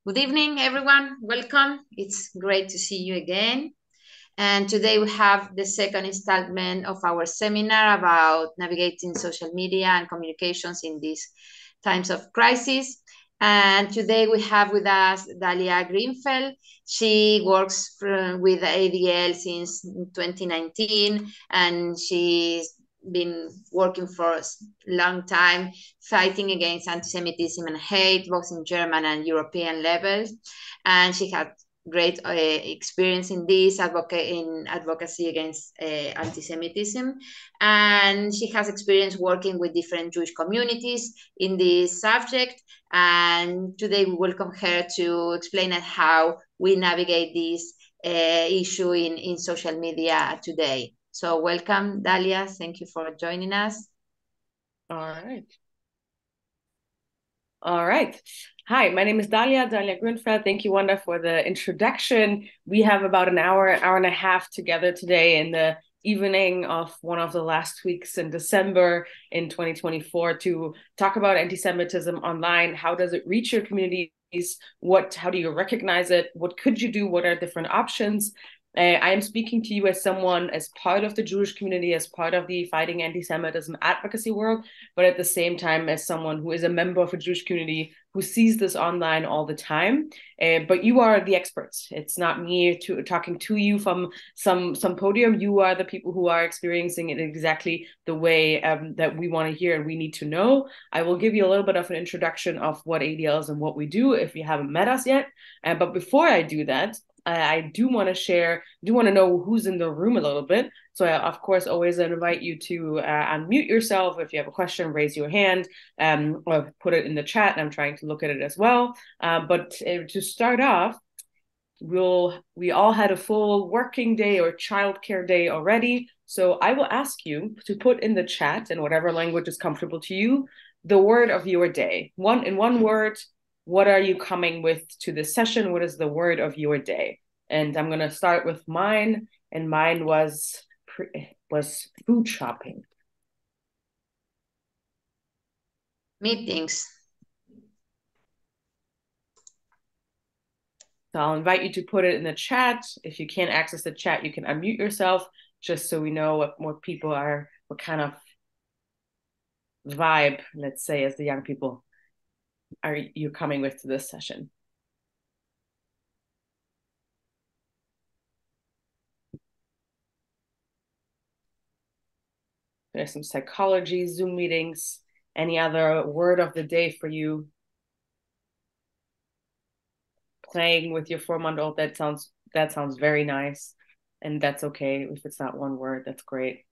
Good evening, everyone. Welcome. It's great to see you again. And today we have the second installment of our seminar about navigating social media and communications in these times of crisis. And today we have with us Dalia Grinfeld. She works with ADL since 2019, and she's been working for a long time fighting against anti-Semitism and hate, both in German and European levels. And she had great experience in this advocacy against anti-Semitism, and she has experience working with different Jewish communities in this subject. And today we welcome her to explain how we navigate this issue in social media today. So welcome, Dalia. Thank you for joining us. All right. All right. Hi, my name is Dalia Grinfeld. Thank you, Wanda, for the introduction. We have about an hour and a half together today in the evening of one of the last weeks in December in 2024 to talk about anti-Semitism online. How does it reach your communities? How do you recognize it? What could you do? What are different options? I am speaking to you as someone, as part of the Jewish community, as part of the fighting anti-Semitism advocacy world, but at the same time as someone who is a member of a Jewish community who sees this online all the time. But you are the experts. It's not me talking to you from some podium. You are the people who are experiencing it exactly the way that we want to hear and we need to know. I will give you a little bit of an introduction of what ADL is and what we do if you haven't met us yet. But before I do that, I do want to know who's in the room a little bit. So I, of course, always invite you to unmute yourself. If you have a question, raise your hand or put it in the chat. And I'm trying to look at it as well. But to start off, we all had a full working day or childcare day already. So I will ask you to put in the chat, in whatever language is comfortable to you, the word of your day. In one word, what are you coming with to this session? What is the word of your day? And I'm going to start with mine. And mine was food shopping. Meetings. So I'll invite you to put it in the chat. If you can't access the chat, you can unmute yourself, just so we know what people are, what kind of vibe, let's say, as the young people are you coming with to this session. There's some psychology, Zoom meetings. Any other word of the day for you? Playing with your 4-month-old, that sounds very nice. And that's okay if it's not one word, that's great.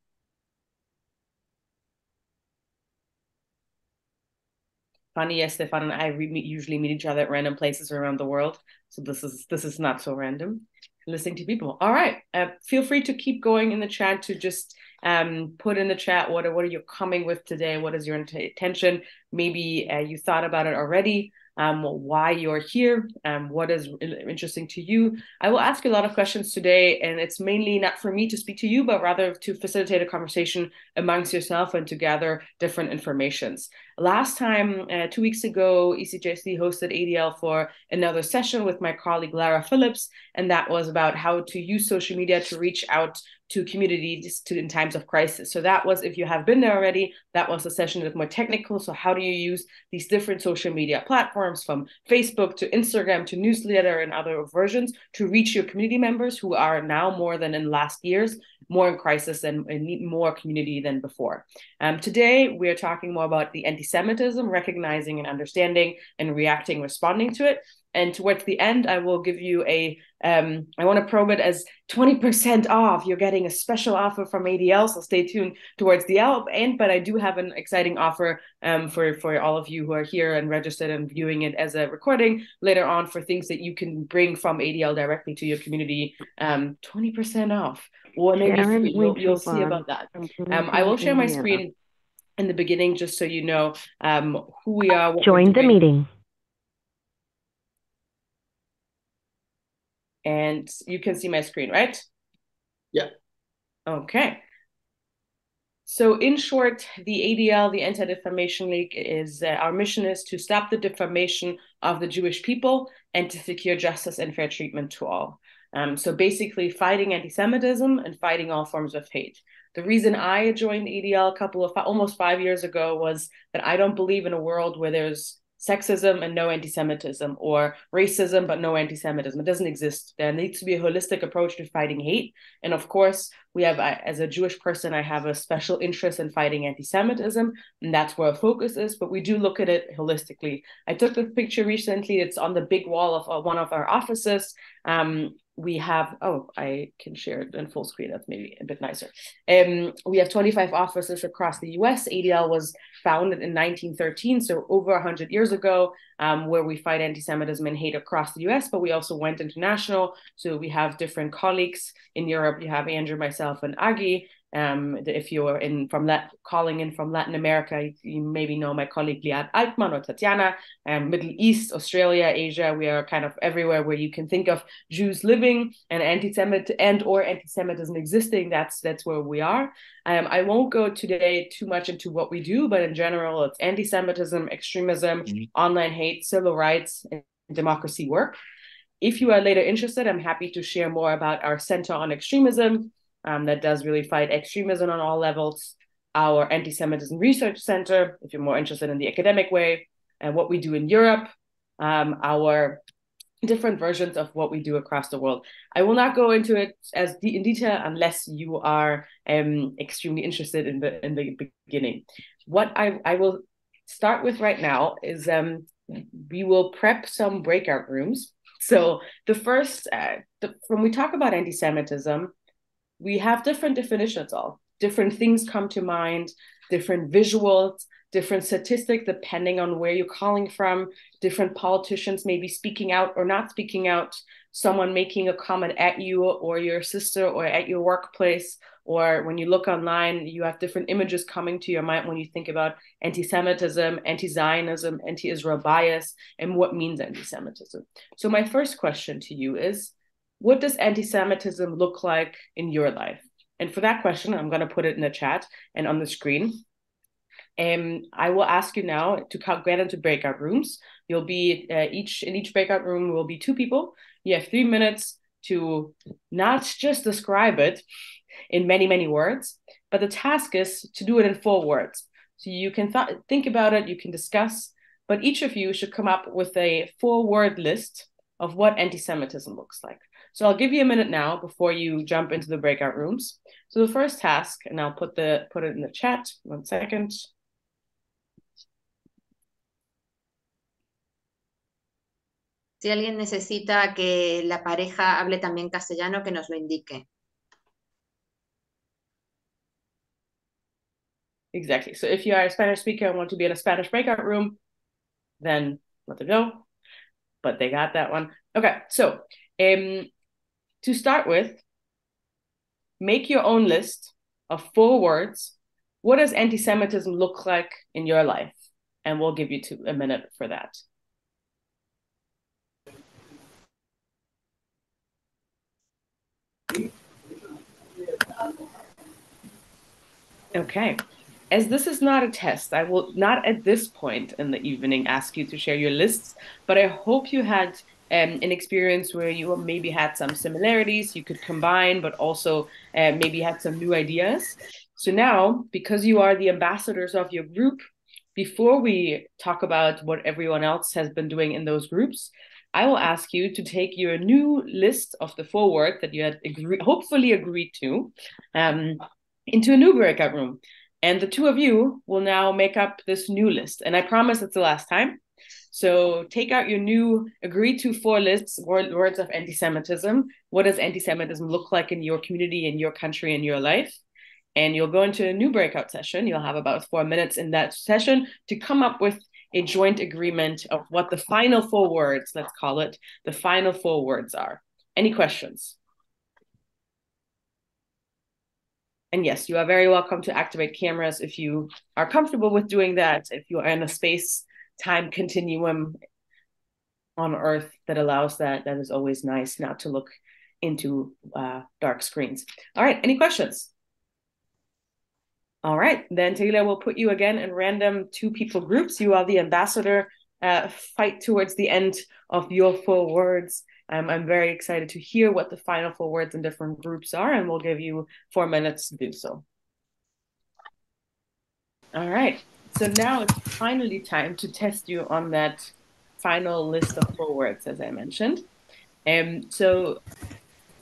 Funny, yes, Stefan and I usually meet each other at random places around the world. So this is not so random. Listening to people. All right. Feel free to keep going in the chat to just put in the chat what are you coming with today? What is your intention? Maybe you thought about it already. Why you're here, what is interesting to you. I will ask you a lot of questions today, and it's mainly not for me to speak to you, but rather to facilitate a conversation amongst yourself and to gather different informations. Last time, 2 weeks ago, ECJC hosted ADL for another session with my colleague Lara Phillips, and that was about how to use social media to reach out to communities in times of crisis. So that was, if you have been there already, that was a session that's more technical. So how do you use these different social media platforms, from Facebook to Instagram to newsletter and other versions, to reach your community members who are now, more than in last years, more in crisis and need more community than before. Today, we are talking more about the anti-Semitism, recognizing and understanding and responding to it. And towards the end, I will give you I want to probe it as 20% off. You're getting a special offer from ADL, so stay tuned towards the end. But I do have an exciting offer for all of you who are here and registered and viewing it as a recording later on, for things that you can bring from ADL directly to your community. 20% off, or maybe free. You'll see about that. I will share my screen in the beginning just so you know who we are. Join the meeting. And you can see my screen, right? Yeah. Okay. So in short, the ADL, the Anti-Defamation League, is our mission is to stop the defamation of the Jewish people and to secure justice and fair treatment to all. So basically fighting anti-Semitism and fighting all forms of hate. The reason I joined ADL almost 5 years ago was that I don't believe in a world where there's sexism and no anti-Semitism, or racism but no anti-Semitism. It doesn't exist. There needs to be a holistic approach to fighting hate. And of course, as a Jewish person, I have a special interest in fighting anti-Semitism, and that's where our focus is, but we do look at it holistically. I took the picture recently. It's on the big wall of one of our offices. We have, I can share it in full screen. That's maybe a bit nicer. We have 25 offices across the US. ADL was founded in 1913, so over 100 years ago, where we fight anti-Semitism and hate across the US, but we also went international. So we have different colleagues in Europe. You have Andrew, myself, and Agi. If you're calling in from Latin America, you maybe know my colleague Liad Altman or Tatiana. Middle East, Australia, Asia, we are kind of everywhere where you can think of Jews living and anti-Semitism existing. That's where we are. I won't go today too much into what we do, but in general, it's anti-Semitism, extremism, online hate, civil rights, and democracy work. If you are later interested, I'm happy to share more about our Center on Extremism that does really fight extremism on all levels, our Anti-Semitism Research Center, if you're more interested in the academic way, and what we do in Europe, our different versions of what we do across the world. I will not go into it in detail unless you are extremely interested in the beginning. What I will start with right now is we will prep some breakout rooms. So the first, when we talk about anti-Semitism, we have different definitions of different things come to mind, different visuals, different statistics, depending on where you're calling from, different politicians maybe speaking out or not speaking out, someone making a comment at you or your sister or at your workplace, or when you look online, you have different images coming to your mind when you think about anti-Semitism, anti-Zionism, anti-Israel bias, and what means anti-Semitism. So my first question to you is, what does anti-Semitism look like in your life? And for that question, I'm going to put it in the chat and on the screen. I will ask you now to get into breakout rooms. You'll be in each breakout room will be 2 people. You have 3 minutes to not just describe it in many, many words, but the task is to do it in 4 words. So you can think about it, you can discuss, but each of you should come up with a 4-word list of what anti-Semitism looks like. So I'll give you a minute now before you jump into the breakout rooms. So the first task, and I'll put it in the chat, 1 second. Si alguien necesita que la pareja hable también castellano, que nos lo indique. Exactly. So if you are a Spanish speaker and want to be in a Spanish breakout room, then let them know. But they got that one. Okay, so to start with, make your own list of 4 words. What does anti-Semitism look like in your life? And we'll give you a minute for that. Okay. As this is not a test, I will not at this point in the evening ask you to share your lists, but I hope you had an experience where you maybe had some similarities you could combine, but also maybe had some new ideas. So now, because you are the ambassadors of your group, before we talk about what everyone else has been doing in those groups, I will ask you to take your new list of the 4 words that you had hopefully agreed to into a new breakout room. And the 2 of you will now make up this new list. And I promise it's the last time. So take out your new agreed to 4 lists, words of anti-Semitism. What does anti-Semitism look like in your community, in your country, in your life? And you'll go into a new breakout session. You'll have about 4 minutes in that session to come up with a joint agreement of what the final 4 words, let's call it, the final 4 words are. Any questions? And yes, you are very welcome to activate cameras if you are comfortable with doing that, if you are in a space-time continuum on Earth that allows that. That is always nice, not to look into dark screens. All right, any questions? All right, then Taylor will put you again in random two people groups. You are the ambassador. Fight towards the end of your 4 words. I'm very excited to hear what the final 4 words in different groups are, and we'll give you 4 minutes to do so. All right, so now it's finally time to test you on that final list of 4 words, as I mentioned. So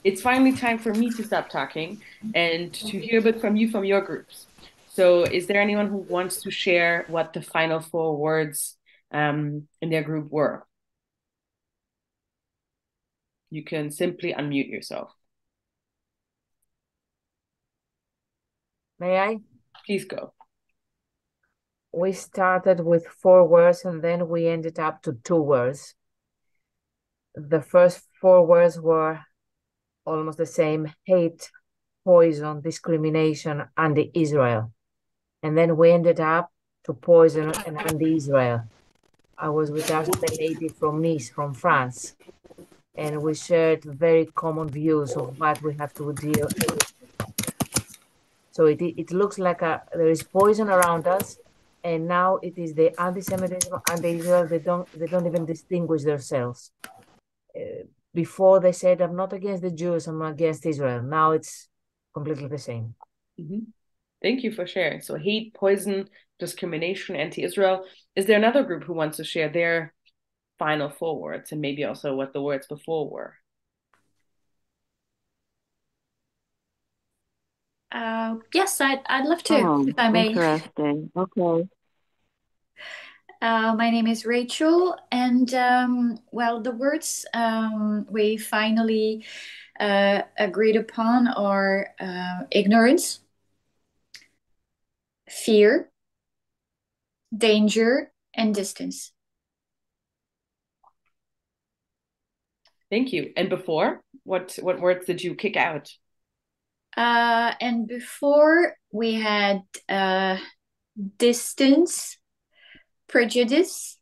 it's finally time for me to stop talking and to hear a bit from you from your groups. So, is there anyone who wants to share what the final 4 words in their group were? You can simply unmute yourself. May I? Please go. We started with 4 words and then we ended up to 2 words. The first 4 words were almost the same: hate, poison, discrimination, anti-Israel. And then we ended up to poison and anti-Israel. I was with us, the lady from Nice, from France, and we shared very common views of what we have to deal with. So it looks like there is poison around us, and now it is the anti-Semitism and the Israel. They don't even distinguish themselves. Before they said, I'm not against the Jews, I'm against Israel. Now it's completely the same. Mm-hmm. Thank you for sharing. So hate, poison, discrimination, anti-Israel. Is there another group who wants to share their final 4 words and maybe also what the words before were? Yes, I'd love to, if I may. Interesting. Okay. My name is Rachel, and well, the words we finally agreed upon are ignorance, fear, danger, and distance. Thank you. And before, what words did you kick out? And before we had distance, prejudice,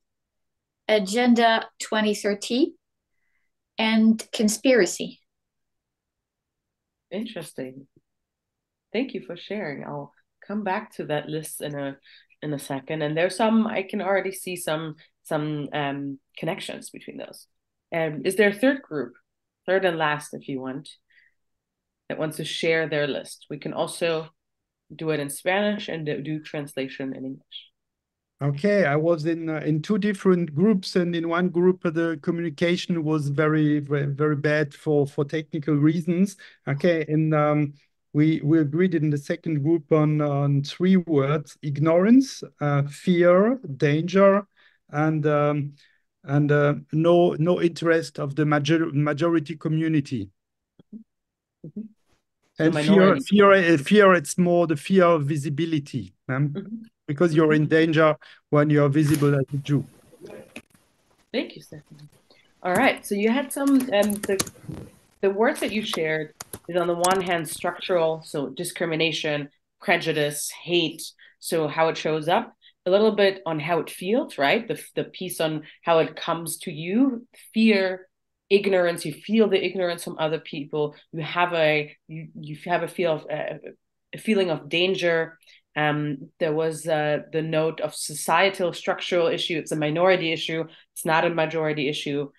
Agenda 2030, and conspiracy. Interesting. Thank you for sharing. I'll come back to that list in a second. And there's some I can already see some connections between those. Is there a third group, third and last, if you want, that wants to share their list? We can also do it in Spanish and do translation in English. Okay, I was in 2 different groups, and in one group the communication was very bad for technical reasons. Okay, and we agreed in the second group on 3 words: ignorance, fear, danger, and no interest of the majority community. Mm-hmm. And fear, it's more the fear of visibility. Because you're in danger when you're visible as a Jew. Thank you, Stephanie. All right, so you had some, the words that you shared is on the one hand structural, so discrimination, prejudice, hate, so how it shows up, a little bit on how it feels, right? The piece on how it comes to you, fear, ignorance, you feel the ignorance from other people, you have a feeling of danger. There was the note of societal structural issue. It's a minority issue. It's not a majority issue.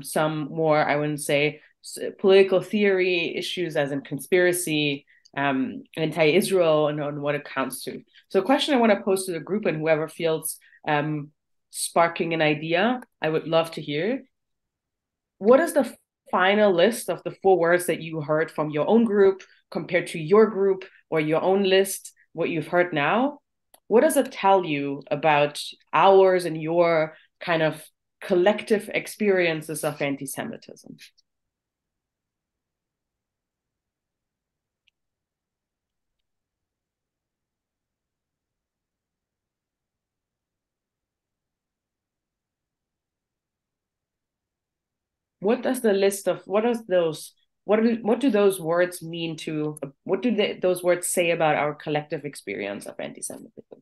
Some more, I wouldn't say, political theory issues, as in conspiracy, anti-Israel, and on what it counts to. So a question I want to pose to the group, and whoever feels sparking an idea, I would love to hear. What is the final list of the 4 words that you heard from your own group compared to your group or your own list, what you've heard now? What does it tell you about ours and your kind of collective experiences of anti-Semitism? What does the list of what do those words mean to what do those words say about our collective experience of anti-Semitism?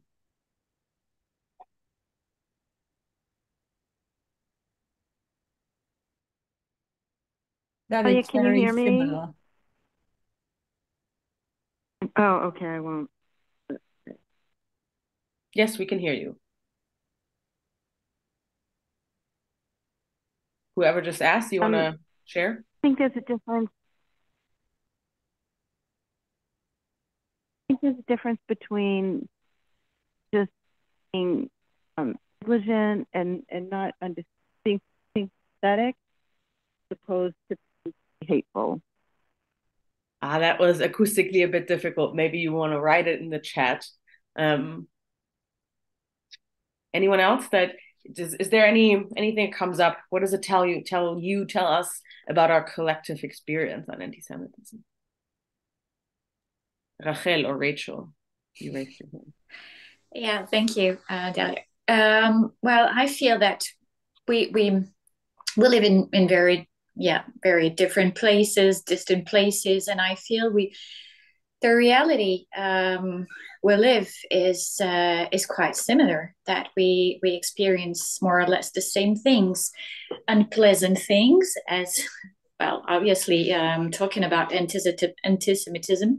That Dalia, it's can you very hear me? similar. Oh, okay, I won't. Yes, we can hear you. Whoever just asked, you want to share? I think there's a difference. I think there's a difference between just being negligent and not being sympathetic as opposed to being hateful. That was acoustically a bit difficult. Maybe you want to write it in the chat. Anyone else is there anything that comes up? What does it tell us about our collective experience on anti-Semitism? Rachel or Rachel, you raised your hand. Yeah, thank you, Dalia. Well, I feel that we live in very different places, distant places, and I feel the reality we live is quite similar. That we experience more or less the same things, unpleasant things, as well. Obviously, talking about antisemitism.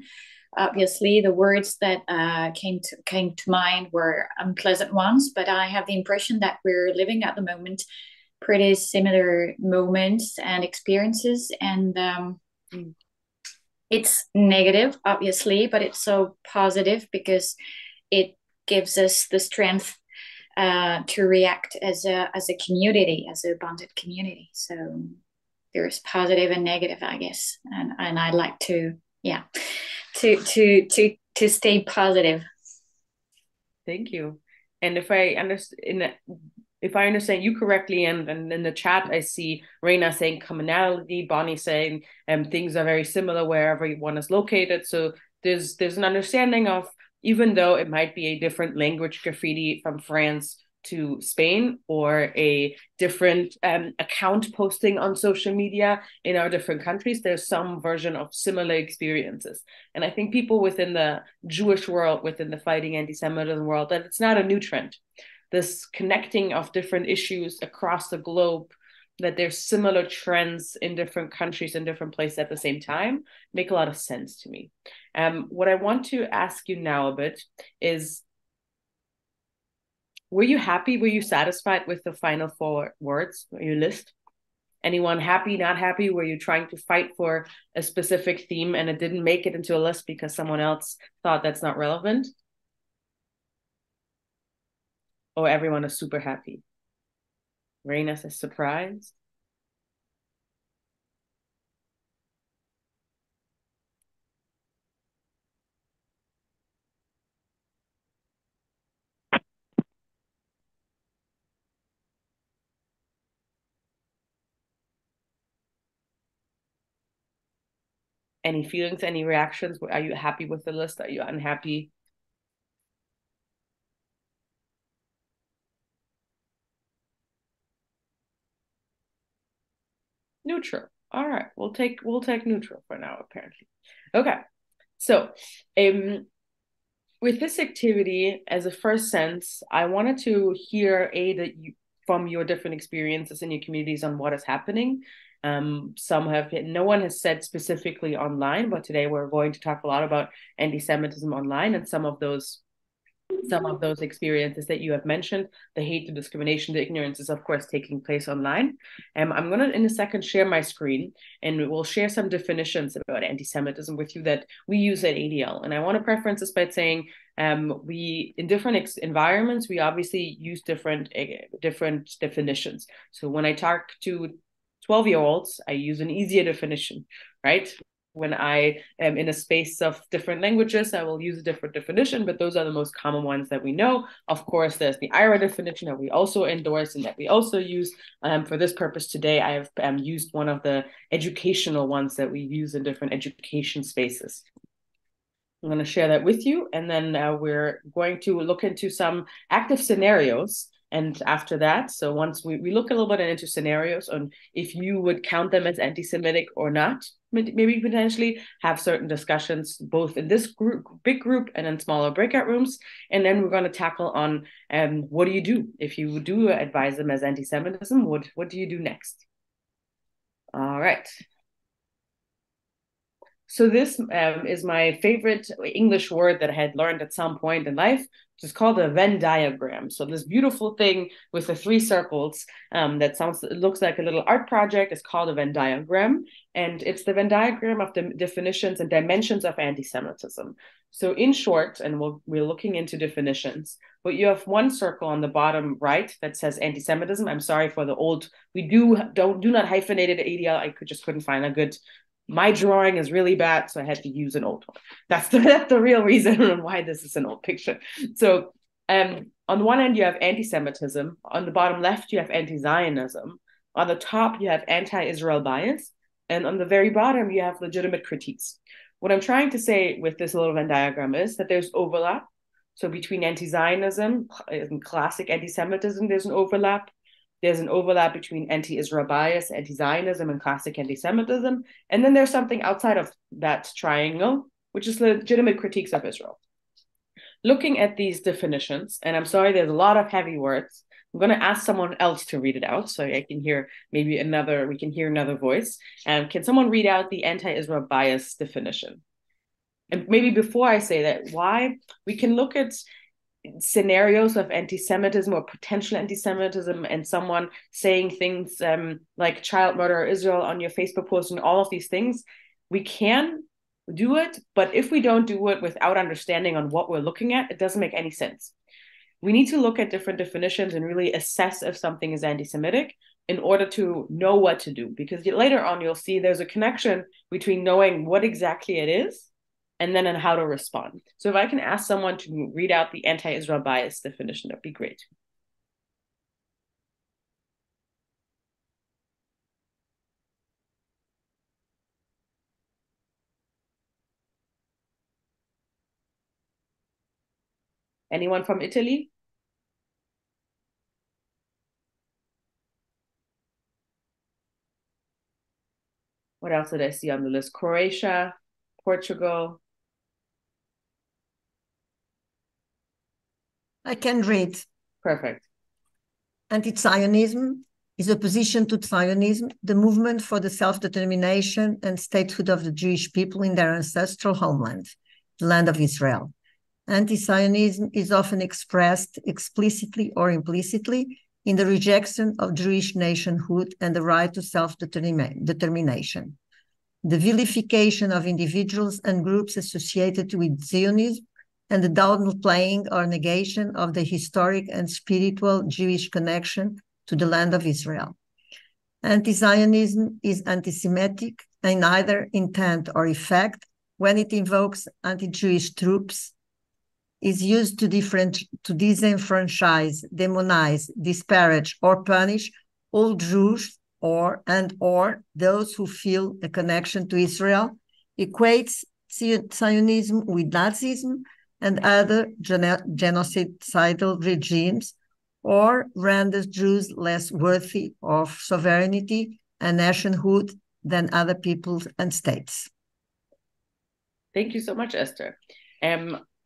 Obviously, the words that came to mind were unpleasant ones, but I have the impression that we're living at the moment pretty similar moments and experiences, and it's negative, obviously, but it's so positive because it gives us the strength to react as a community, as a bonded community. So there's positive and negative, I guess, and I like to stay positive. Thank you. And if I understand you correctly, and in the chat I see Reina saying commonality, Bonnie saying things are very similar wherever one is located. So there's an understanding of, even though it might be a different language graffiti from France to Spain, or a different account posting on social media in our different countries, there's some version of similar experiences. And I think people within the Jewish world, within the fighting anti-Semitism world, that it's not a new trend. This connecting of different issues across the globe, that there's similar trends in different countries and different places at the same time, make a lot of sense to me. What I want to ask you now a bit is, were you happy? Were you satisfied with the final 4 words on your list? Anyone happy, not happy? Were you trying to fight for a specific theme and it didn't make it into a list because someone else thought that's not relevant? Or everyone is super happy? Reina is surprised. Any feelings, any reactions? Are you happy with the list? Are you unhappy? Neutral. All right, we'll take neutral for now, apparently. Okay, so with this activity as a first sense, I wanted to hear from your different experiences in your communities on what is happening. No one has said specifically online, but today we're going to talk a lot about anti-Semitism online, and some of those experiences that you have mentioned, the hate, the discrimination, the ignorance, is of course taking place online. I'm going to in a second share my screen, and we'll share some definitions about anti-Semitism with you that we use at ADL. And I want to preference this by saying we, in different environments, we obviously use different definitions. So when I talk to 12-year-olds, I use an easier definition, right? When I am in a space of different languages, I will use a different definition, but those are the most common ones that we know. Of course, there's the IRA definition that we also endorse and that we also use. For this purpose today, I have used one of the educational ones that we use in different education spaces. I'm going to share that with you, and then we're going to look into some active scenarios. And after that, so once we look a little bit into scenarios on if you would count them as anti-Semitic or not, maybe potentially have certain discussions both in this big group and in smaller breakout rooms. And then we're going to tackle on what do you do if you do advise them as anti-Semitism? What do you do next? All right. So this is my favorite English word that I had learned at some point in life, which is called a Venn diagram. So this beautiful thing with the 3 circles it looks like a little art project is called a Venn diagram. And it's the Venn diagram of the definitions and dimensions of anti-Semitism. So in short, and we're looking into definitions, but you have one circle on the bottom right that says anti-Semitism. I'm sorry for the old, we do not hyphenate it ADL. I couldn't find a good. My drawing is really bad, so I had to use an old one. That's the real reason why this is an old picture. So on the one end, you have anti-Semitism. On the bottom left, you have anti-Zionism. On the top, you have anti-Israel bias. And on the very bottom, you have legitimate critiques. What I'm trying to say with this little Venn diagram is that there's overlap. So between anti-Zionism and classic anti-Semitism, there's an overlap. There's an overlap between anti-Israel bias, anti-Zionism, and classic anti-Semitism. And then there's something outside of that triangle, which is legitimate critiques of Israel. Looking at these definitions, and I'm sorry, there's a lot of heavy words. I'm going to ask someone else to read it out so I can hear we can hear another voice. Can someone read out the anti-Israel bias definition? And maybe before I say that, why we can look at scenarios of anti-Semitism or potential anti-Semitism and someone saying things like child murder Israel on your Facebook post and all of these things, we can do it, but if we don't do it without understanding on what we're looking at, it doesn't make any sense. We need to look at different definitions and really assess if something is anti-Semitic in order to know what to do, because later on you'll see there's a connection between knowing what exactly it is and then on how to respond. So if I can ask someone to read out the anti-Israel bias definition, that'd be great. Anyone from Italy? What else did I see on the list? Croatia, Portugal. I can read. Perfect. Anti-Zionism is opposition to Zionism, the movement for the self-determination and statehood of the Jewish people in their ancestral homeland, the land of Israel. Anti-Zionism is often expressed explicitly or implicitly in the rejection of Jewish nationhood and the right to self-determination. The vilification of individuals and groups associated with Zionism and the downplaying or negation of the historic and spiritual Jewish connection to the land of Israel. Anti-Zionism is anti-Semitic in either intent or effect when it invokes anti-Jewish troops, is used to disenfranchise, demonize, disparage, or punish all Jews or those who feel a connection to Israel, equates Zionism with Nazism and other genocidal regimes, or renders Jews less worthy of sovereignty and nationhood than other peoples and states. Thank you so much, Esther.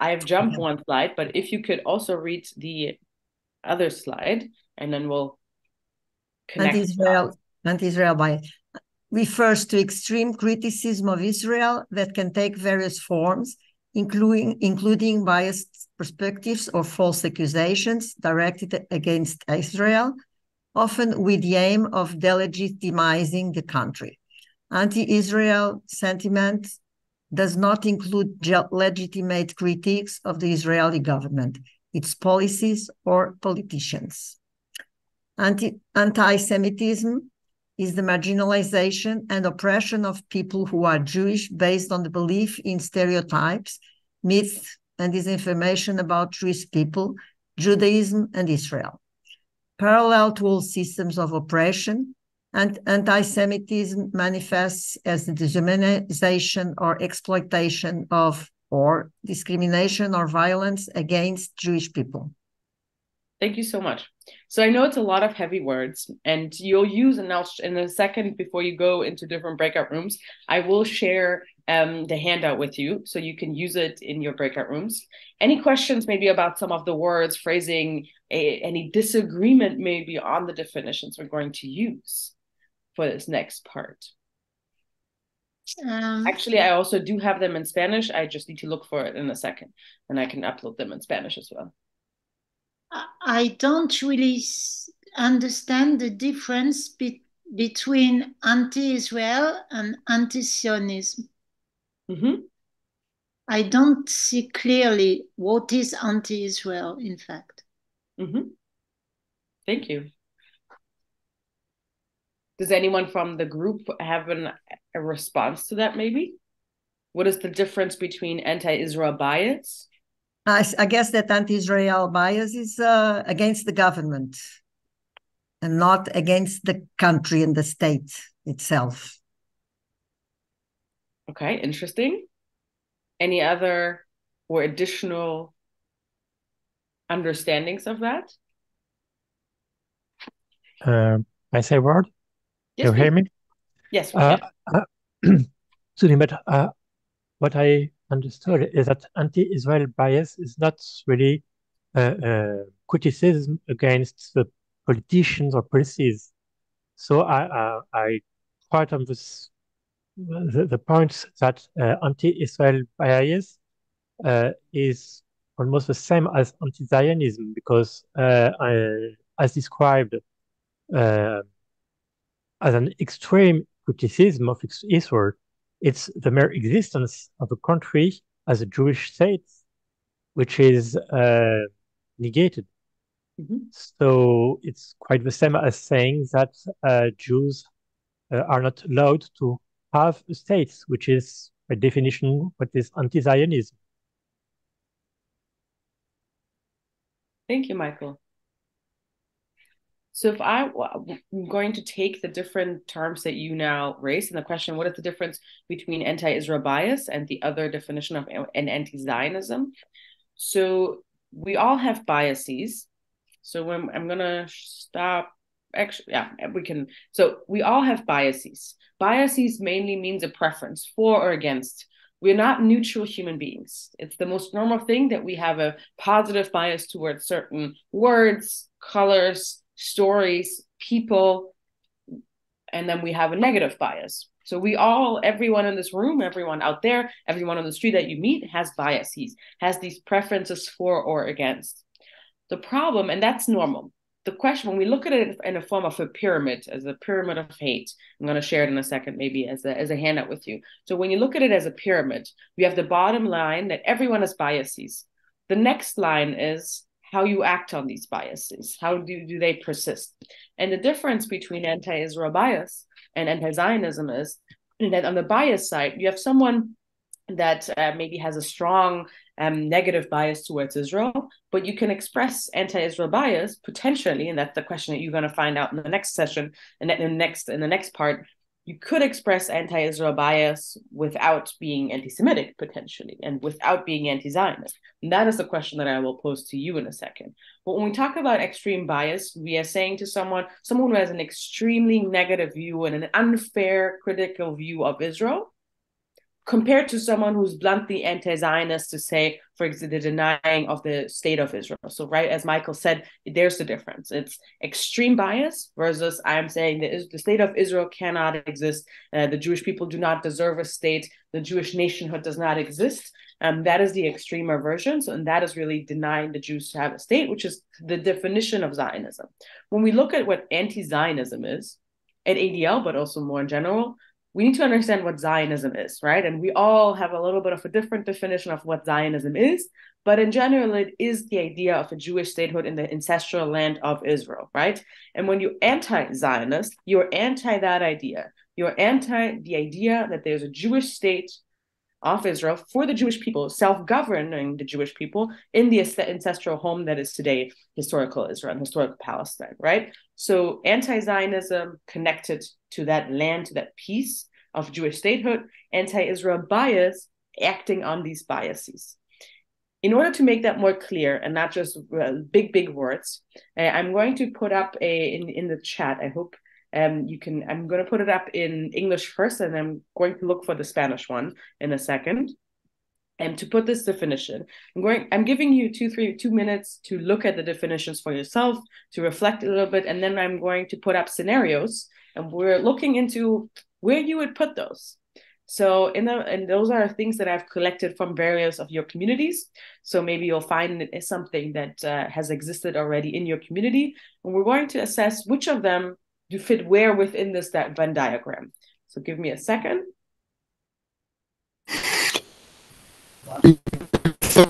I've jumped one slide, but if you could also read the other slide, and then we'll connect. Anti-Israel bias refers to extreme criticism of Israel that can take various forms, including biased perspectives or false accusations directed against Israel, often with the aim of delegitimizing the country. Anti-Israel sentiment does not include legitimate critiques of the Israeli government, its policies, or politicians. Anti-Semitism is the marginalization and oppression of people who are Jewish based on the belief in stereotypes, myths, and disinformation about Jewish people, Judaism, and Israel. Parallel to all systems of oppression, and anti-Semitism manifests as the dehumanization or exploitation of, or discrimination or violence against Jewish people. Thank you so much. So I know it's a lot of heavy words, and you'll use, and now in a second before you go into different breakout rooms, I will share the handout with you so you can use it in your breakout rooms. Any questions maybe about some of the words, phrasing, any disagreement maybe on the definitions we're going to use for this next part? Actually, I also do have them in Spanish. I just need to look for it in a second, and I can upload them in Spanish as well. I don't really understand the difference between anti-Israel and anti-Zionism. I don't see clearly what is anti-Israel, in fact. Thank you. Does anyone from the group have a response to that, maybe? What is the difference between anti-Israel bias? I guess that anti-Israel bias is against the government and not against the country and the state itself. Okay, interesting. Any other or additional understandings of that? I say a word? Yes, you hear me? Yes, we can. Sorry, but what I understood is that anti-Israel bias is not really criticism against the politicians or policies. So I part of this the point that anti-Israel bias is almost the same as anti-Zionism because as described as an extreme criticism of Israel, it's the mere existence of a country as a Jewish state, which is negated. So it's quite the same as saying that Jews are not allowed to have a state, which is by definition what is anti-Zionism. Thank you, Michael. So if I'm going to take the different terms that you now raised and the question, what is the difference between anti-Israel bias and the other definition of an anti-Zionism? So we all have biases. So when I'm going to stop, actually, yeah, we can. So we all have biases. Biases mainly means a preference for or against. We're not neutral human beings. It's the most normal thing that we have a positive bias towards certain words, colors, stories, people, and then we have a negative bias. So we all, everyone in this room, everyone out there, everyone on the street that you meet has biases, has these preferences for or against. The problem, and that's normal. The question, when we look at it in a form of a pyramid, as a pyramid of hate, I'm going to share it in a second, maybe as a handout with you. So when you look at it as a pyramid, we have the bottom line that everyone has biases. The next line is how you act on these biases. How do they persist? And the difference between anti-Israel bias and anti-Zionism is that on the bias side, you have someone that maybe has a strong negative bias towards Israel, but you can express anti-Israel bias potentially, and that's the question that you're going to find out in the next session, and in the next part. You could express anti-Israel bias without being anti-Semitic, potentially, and without being anti-Zionist. And that is the question that I will pose to you in a second. But when we talk about extreme bias, we are saying to someone who has an extremely negative view and an unfair, critical view of Israel, compared to someone who's bluntly anti-Zionist, to say, for example, the denying of the state of Israel. So, right, as Michael said, there's the difference. It's extreme bias versus I'm saying that the state of Israel cannot exist. The Jewish people do not deserve a state. The Jewish nationhood does not exist. That is the extremer version. So, and that is really denying the Jews to have a state, which is the definition of Zionism. When we look at what anti-Zionism is, at ADL, but also more in general, we need to understand what Zionism is, right? And we all have a little bit of a different definition of what Zionism is, but in general, it is the idea of a Jewish statehood in the ancestral land of Israel, right? And when you're anti-Zionist, you're anti that idea. You're anti the idea that there's a Jewish state of Israel for the Jewish people, self-governing the Jewish people in the ancestral home that is today historical Israel and historical Palestine, right? So anti-Zionism connected to that land, to that piece of Jewish statehood, anti-Israel bias acting on these biases. In order to make that more clear and not just big words, I'm going to put up in the chat, I hope you can, I'm going to put it up in English first, and I'm going to look for the Spanish one in a second. And to put this definition, I'm giving you 2 minutes to look at the definitions for yourself, to reflect a little bit, and then I'm going to put up scenarios, and we're looking into where you would put those. So and those are things that I've collected from various of your communities. So maybe you'll find it is something that has existed already in your community. And we're going to assess which of them do fit where within this Venn diagram. So give me a second. So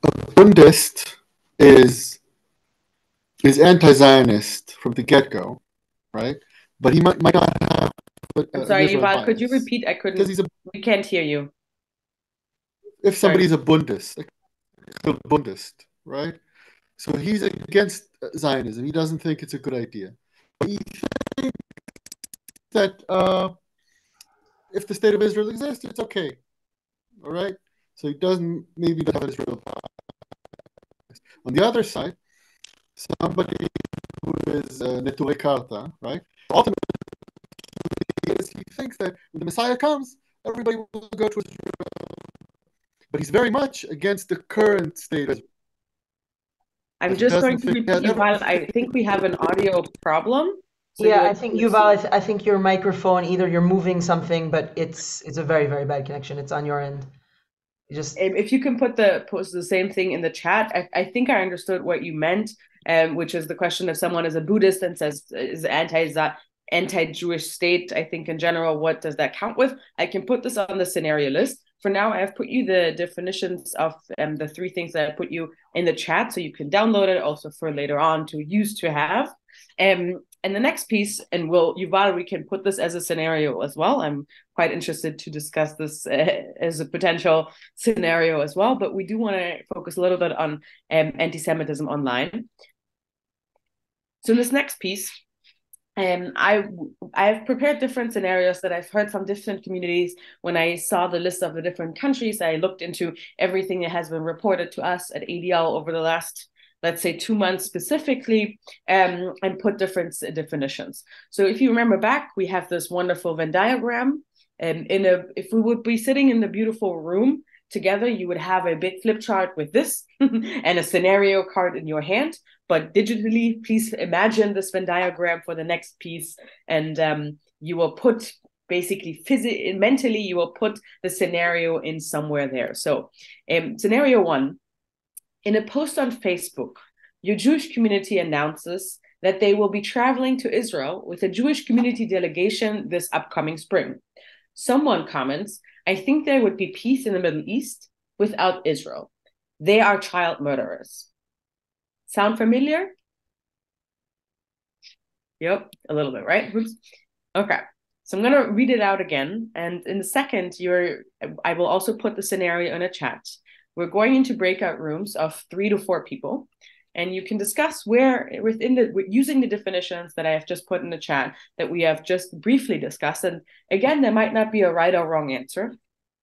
a Bundist is anti-Zionist from the get-go, right? But he might not have. I'm sorry, Yuval, could you repeat? I couldn't. We can't hear you. If somebody's a Bundist, right? So he's against Zionism. He doesn't think it's a good idea. He thinks that if the state of Israel exists, it's okay. All right? So he doesn't maybe have Israel. On the other side, somebody who is Neturei Karta, right? Ultimately, he thinks that when the Messiah comes, everybody will go to Israel. But he's very much against the current state of Israel. I'm just going to repeat, Yuval, I think we have an audio problem. So yeah, I think Yuval, I think your microphone, either you're moving something, but it's a very, very bad connection. It's on your end. You just if you can post the same thing in the chat. I think I understood what you meant, which is the question if someone is a Buddhist and says is anti-Jewish state, I think in general, what does that count with? I can put this on the scenario list. For now, I have put you the definitions of the three things that I put you in the chat, so you can download it also for later on to use to have. And the next piece, and Yuval, we can put this as a scenario as well. I'm quite interested to discuss this as a potential scenario as well, but we do want to focus a little bit on anti-Semitism online. So in this next piece, I've prepared different scenarios that I've heard from different communities. When I saw the list of the different countries, I looked into everything that has been reported to us at ADL over the last, let's say, 2 months specifically, and put different definitions. So if you remember back, we have this wonderful Venn diagram. And if we would be sitting in the beautiful room together, you would have a big flip chart with this and a scenario card in your hand. But digitally, please imagine this Venn diagram for the next piece. And you will put basically mentally, you will put the scenario in somewhere there. So scenario 1, in a post on Facebook, your Jewish community announces that they will be traveling to Israel with a Jewish community delegation this upcoming spring. Someone comments, I think there would be peace in the Middle East without Israel. They are child murderers. Sound familiar? Yep, a little bit, right? Oops. Okay, so I'm going to read it out again. And in a second, I will also put the scenario in a chat. We're going into breakout rooms of 3 to 4 people. And you can discuss where using the definitions that I have just put in the chat that we have just briefly discussed. And again, there might not be a right or wrong answer,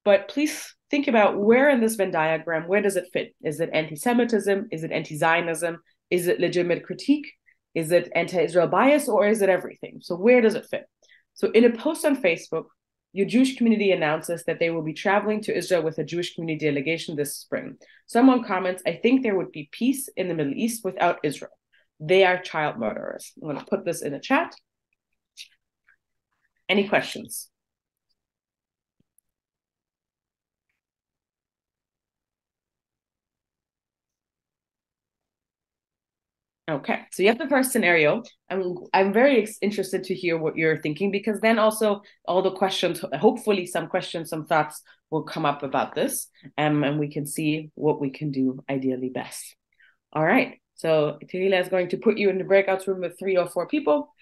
but please think about where in this Venn diagram, where does it fit? Is it anti-Semitism? Is it anti-Zionism? Is it legitimate critique? Is it anti-Israel bias, or is it everything? So where does it fit? So in a post on Facebook, your Jewish community announces that they will be traveling to Israel with a Jewish community delegation this spring. Someone comments, I think there would be peace in the Middle East without Israel. They are child murderers. I'm going to put this in the chat. Any questions? Okay, so you have the first scenario. I'm very interested to hear what you're thinking, because then also all the questions, hopefully some questions, some thoughts will come up about this, and we can see what we can do ideally best. All right, so Tirila is going to put you in the breakout room with 3 to 4 people,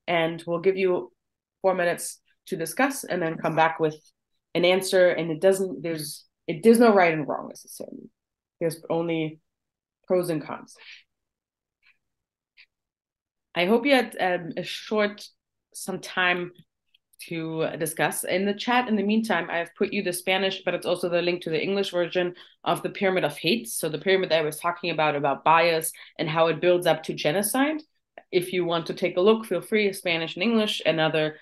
and we'll give you 4 minutes to discuss and then come back with an answer. And there's no right and wrong necessarily. There's only pros and cons. I hope you had some time to discuss. In the chat, in the meantime, I have put you the Spanish, but it's also the link to the English version of the Pyramid of Hate. So the pyramid that I was talking about bias and how it builds up to genocide. If you want to take a look, feel free. Spanish and English, and other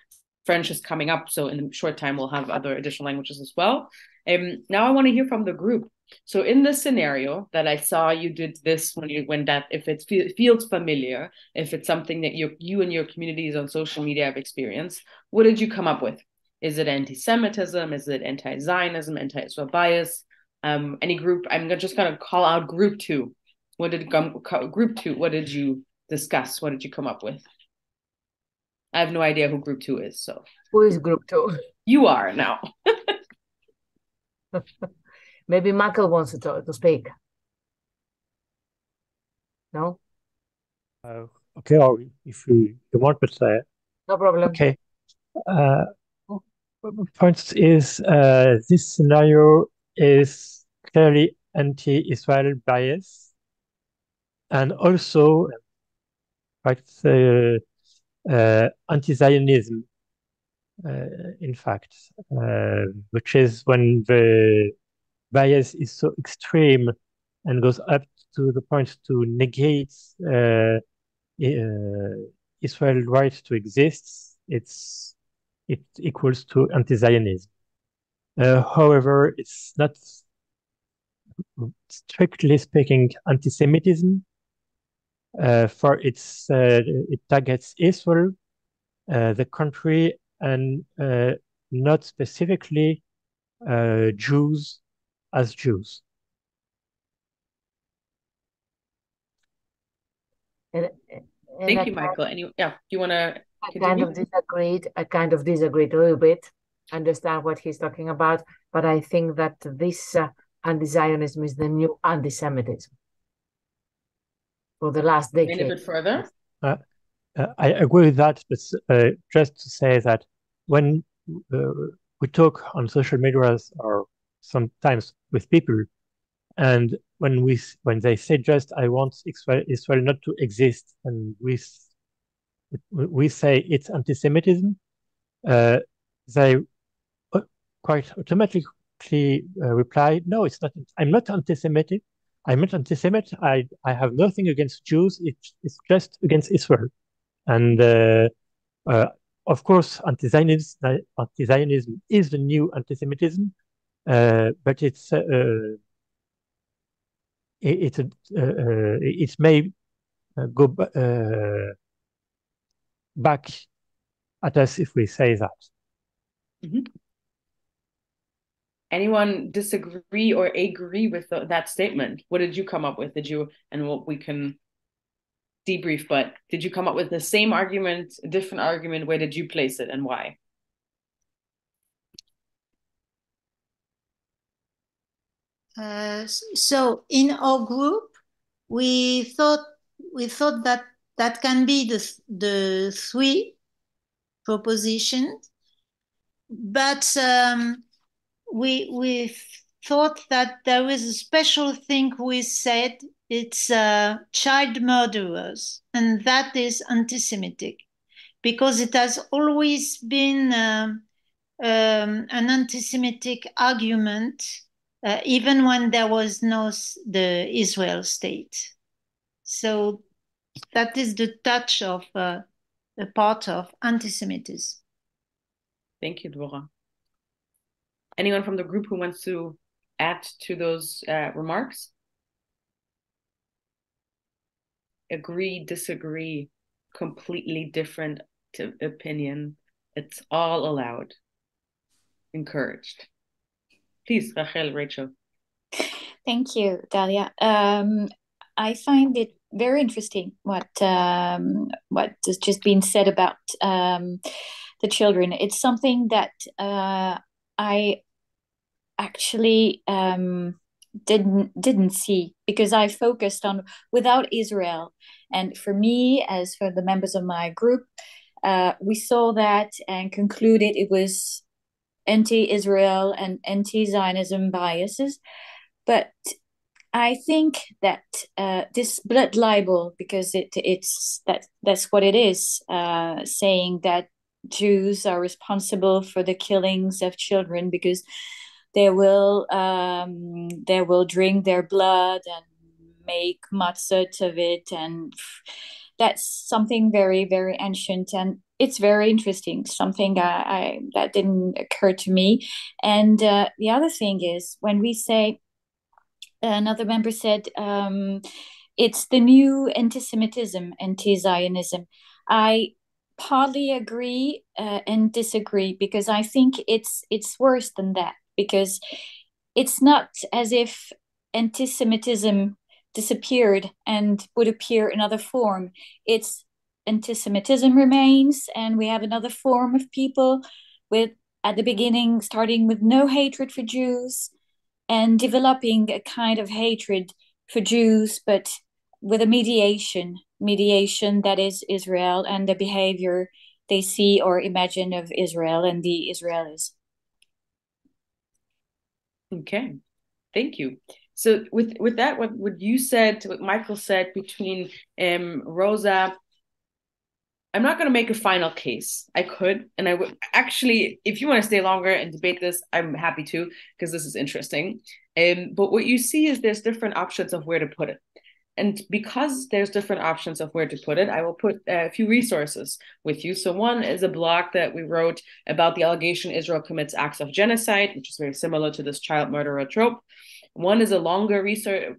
French is coming up. So in a short time, we'll have other additional languages as well. Now I want to hear from the group. So in this scenario that I saw you did this when that, if it feels familiar, if it's something that you and your communities on social media have experienced, what did you come up with? Is it anti-Semitism? Is it anti-Zionism, anti-Israel bias? Any group? I'm just going to call out group two. Group two? What did you discuss? What did you come up with? I have no idea who group two is. So who is group two? You are now. Maybe Michael wants to speak. No? Okay, or if you want, but no problem. Okay. Point is, this scenario is clearly anti-Israel bias, and also anti-Zionism, in fact, which is when the bias is so extreme and goes up to the point to negate Israel's right to exist. It equals to anti-Zionism. However, it's not strictly speaking anti-Semitism, for it targets Israel, the country, and not specifically Jews as Jews. And Thank you, Michael. Do you want to continue? I kind of disagreed a little bit. Understand what he's talking about, but I think that this anti-Zionism is the new anti-Semitism for the last decade. A bit further. I agree with that, but just to say that when we talk on social media or sometimes with people, and when they say just I want Israel not to exist, and we say it's anti-Semitism, they quite automatically reply, no, it's not. I'm not anti-Semitic. I'm not anti-Semite. I have nothing against Jews. It's just against Israel. And of course, anti-Zionism is the new anti-Semitism, but it may go back at us if we say that. Mm-hmm. Anyone disagree or agree with that statement? What did you come up with? What we can debrief, but did you come up with the same argument, a different argument? Where did you place it and why? So in our group, we thought that can be the three propositions, but we thought that there is a special thing we said. It's child murderers, and that is anti-Semitic, because it has always been an anti-Semitic argument, even when there was the Israel state. So that is the touch of a part of anti-Semitism. Thank you, Dvora. Anyone from the group who wants to add to those remarks? Agree, disagree, completely different opinion. It's all allowed. Encouraged. Please, Rachel. Thank you, Dalia. I find it very interesting what has just been said about the children. It's something that I actually didn't see, because I focused on without Israel, and for me, as for the members of my group, we saw that and concluded it was anti-Israel and anti-Zionism biases. But I think that this blood libel, because that's what it is, saying that Jews are responsible for the killings of children because they will drink their blood and make matzot of it, and that's something very, very ancient, and it's very interesting, something that didn't occur to me. And the other thing is, when we say another member said, it's the new antisemitism, anti-Zionism. I partly agree and disagree, because I think it's worse than that, because it's not as if anti-Semitism disappeared and would appear in another form. It's anti-Semitism remains, and we have another form of people with, at the beginning, starting with no hatred for Jews and developing a kind of hatred for Jews, but with a mediation that is Israel and the behavior they see or imagine of Israel and the Israelis. Okay, thank you. So with that, what you said, what Michael said, between Rosa, I'm not going to make a final case. I could, and I would actually, if you want to stay longer and debate this, I'm happy to, because this is interesting. But what you see is there's different options of where to put it. And because there's different options of where to put it, I will put a few resources with you. So one is a blog that we wrote about the allegation Israel commits acts of genocide, which is very similar to this child murderer trope. One is a longer resource,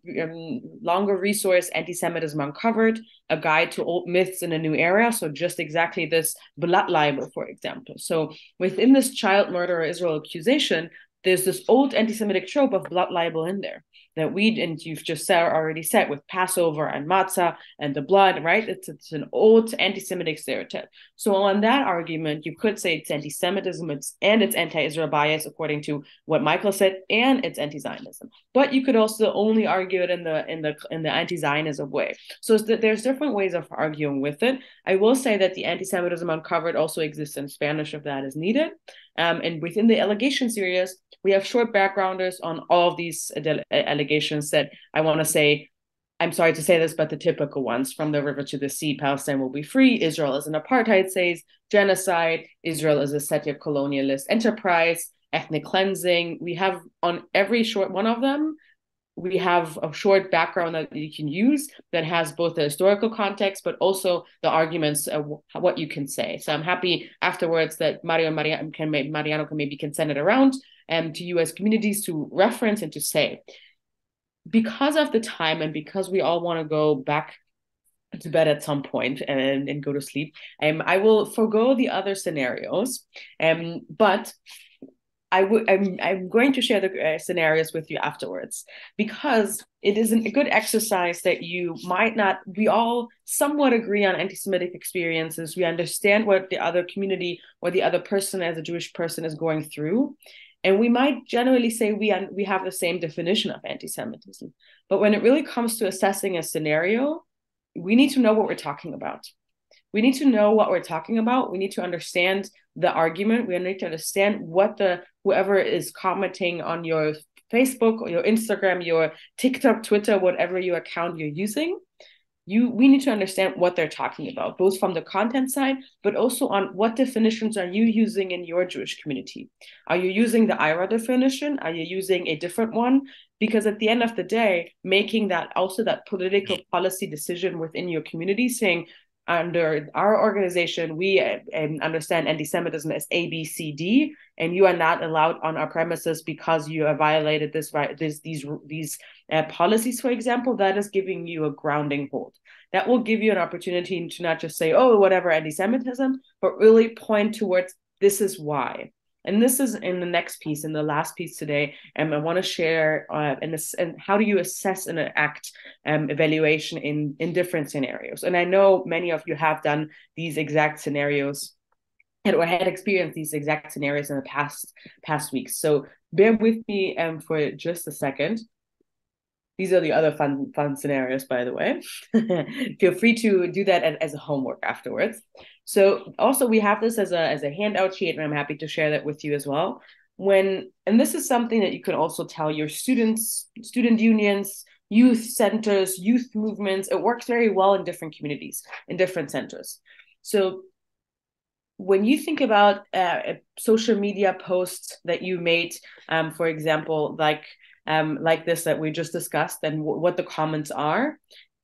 Anti-Semitism Uncovered, a guide to old myths in a new era. So just exactly this blood libel, for example. So within this child murderer Israel accusation, there's this old anti-Semitic trope of blood libel in there that and you've just already said, with Passover and matzah and the blood, right? It's an old anti-Semitic stereotype. So on that argument, you could say it's anti-Semitism, it's anti-Israel bias, according to what Michael said, and it's anti-Zionism. But you could also only argue it in the anti-Zionism way. So there's different ways of arguing with it. I will say that the Anti-Semitism Uncovered also exists in Spanish if that is needed. And within the allegation series, we have short backgrounders on all of these allegations that I want to say, I'm sorry to say this, but the typical ones: from the river to the sea, Palestine will be free, Israel is an apartheid state, genocide, Israel is a settler colonialist enterprise, ethnic cleansing. We have on every short one of them, we have a short background that you can use that has both the historical context, but also the arguments, what you can say. So I'm happy afterwards that Mariano can maybe send it around to you as communities to reference and to say. Because of the time and because we all want to go back to bed at some point and go to sleep, I will forego the other scenarios, but I'm going to share the scenarios with you afterwards, because it is a good exercise that you might not, we all somewhat agree on anti-Semitic experiences. We understand what the other community or the other person as a Jewish person is going through. And we might generally say we have the same definition of anti-Semitism. But when it really comes to assessing a scenario, we need to know what we're talking about. We need to know what we're talking about. We need to understand the argument. We need to understand what whoever is commenting on your Facebook or your Instagram, your TikTok, Twitter, whatever your account you're using. We need to understand what they're talking about, both from the content side, but also on what definitions are you using in your Jewish community. Are you using the IRA definition? Are you using a different one? Because at the end of the day, making that political policy decision within your community, saying, under our organization, we understand anti-Semitism as A, B, C, D, and you are not allowed on our premises because you have violated these policies, for example. That is giving you a grounding hold. That will give you an opportunity to not just say, oh, whatever, anti-Semitism, but really point towards this is why. And this is in the next piece, in the last piece today, and I want to share and how do you assess and act evaluation in different scenarios. And I know many of you have done these exact scenarios or had experienced these exact scenarios in the past weeks. So bear with me for just a second. These are the other fun scenarios, by the way. Feel free to do that as a homework afterwards. So also we have this as a handout sheet, and I'm happy to share that with you as well. And this is something that you can also tell your students, student unions, youth centers, youth movements. It works very well in different communities, in different centers. So when you think about a social media post that you made, for example, like this that we just discussed, and what the comments are.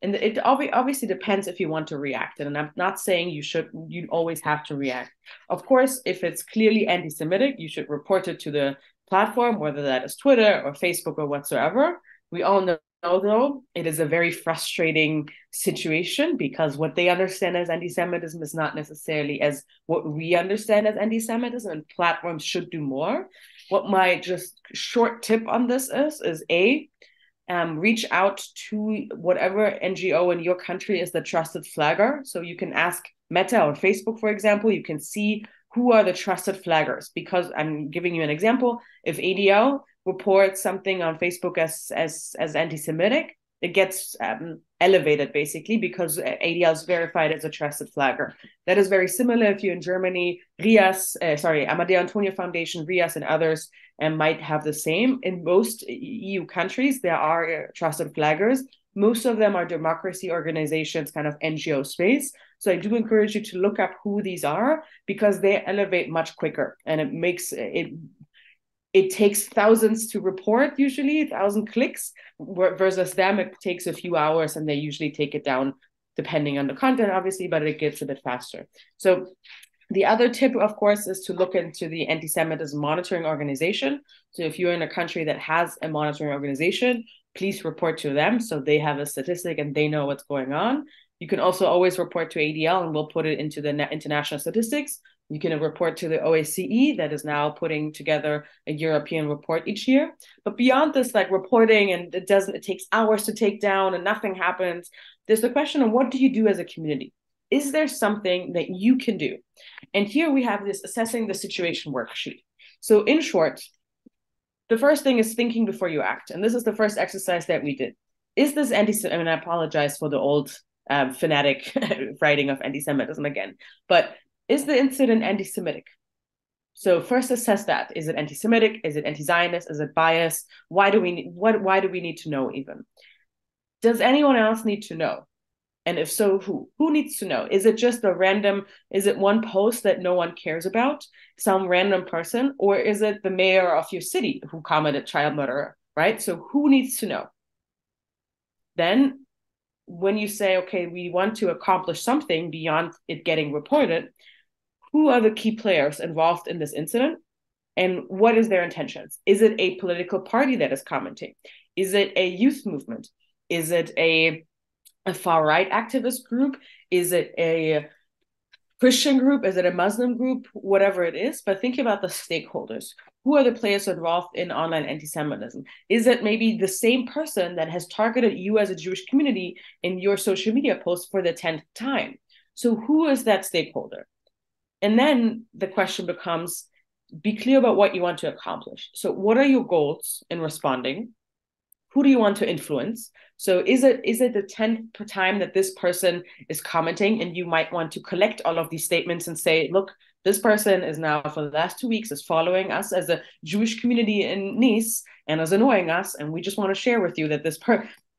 And it obviously depends if you want to react. And I'm not saying you always have to react. Of course, if it's clearly anti-Semitic, you should report it to the platform, whether that is Twitter or Facebook or whatsoever. We all know, though, it is a very frustrating situation because what they understand as anti-Semitism is not necessarily as what we understand as anti-Semitism, and platforms should do more. What my just short tip on this is reach out to whatever NGO in your country is the trusted flagger. So you can ask Meta or Facebook, for example, you can see who are the trusted flaggers, because I'm giving you an example. If ADL reports something on Facebook as anti-Semitic, it gets elevated basically because ADL is verified as a trusted flagger. That is very similar if you're in Germany. Amadeo Antonio Foundation, RIAS, and others might have the same. In most EU countries, there are trusted flaggers. Most of them are democracy organizations, kind of NGO space. So I do encourage you to look up who these are, because they elevate much quicker, and it makes it takes thousands to report, usually 1,000 clicks, versus them it takes a few hours, and they usually take it down depending on the content, obviously, but it gets a bit faster. So the other tip, of course, is to look into the anti-Semitism monitoring organization. So if you're in a country that has a monitoring organization, please report to them so they have a statistic and they know what's going on. You can also always report to ADL, and we'll put it into the international statistics. You can report to the OSCE that is now putting together a European report each year. But beyond this, like reporting, and it takes hours to take down and nothing happens, there's the question of what do you do as a community? Is there something that you can do? And here we have this assessing the situation worksheet. So in short, the first thing is thinking before you act. And this is the first exercise that we did. Is this anti-Semitic? I mean, I apologize for the old fanatic writing of anti-Semitism again, but is the incident anti-Semitic? So first assess that. Is it anti-Semitic? Is it anti-Zionist? Is it biased? Why do we need to know even? Does anyone else need to know? And if so, who? Who needs to know? Is it just is it one post that no one cares about, some random person, or is it the mayor of your city who committed child murder, right? So who needs to know? Then when you say, okay, we want to accomplish something beyond it getting reported, who are the key players involved in this incident? And what is their intentions? Is it a political party that is commenting? Is it a youth movement? Is it a far-right activist group? Is it a Christian group? Is it a Muslim group? Whatever it is, but think about the stakeholders. Who are the players involved in online anti-Semitism? Is it maybe the same person that has targeted you as a Jewish community in your social media post for the 10th time? So who is that stakeholder? And then the question becomes, be clear about what you want to accomplish. So what are your goals in responding? Who do you want to influence? So is it the 10th time that this person is commenting, and you might want to collect all of these statements and say, look, this person is now for the last 2 weeks is following us as a Jewish community in Nice and is annoying us, and we just want to share with you that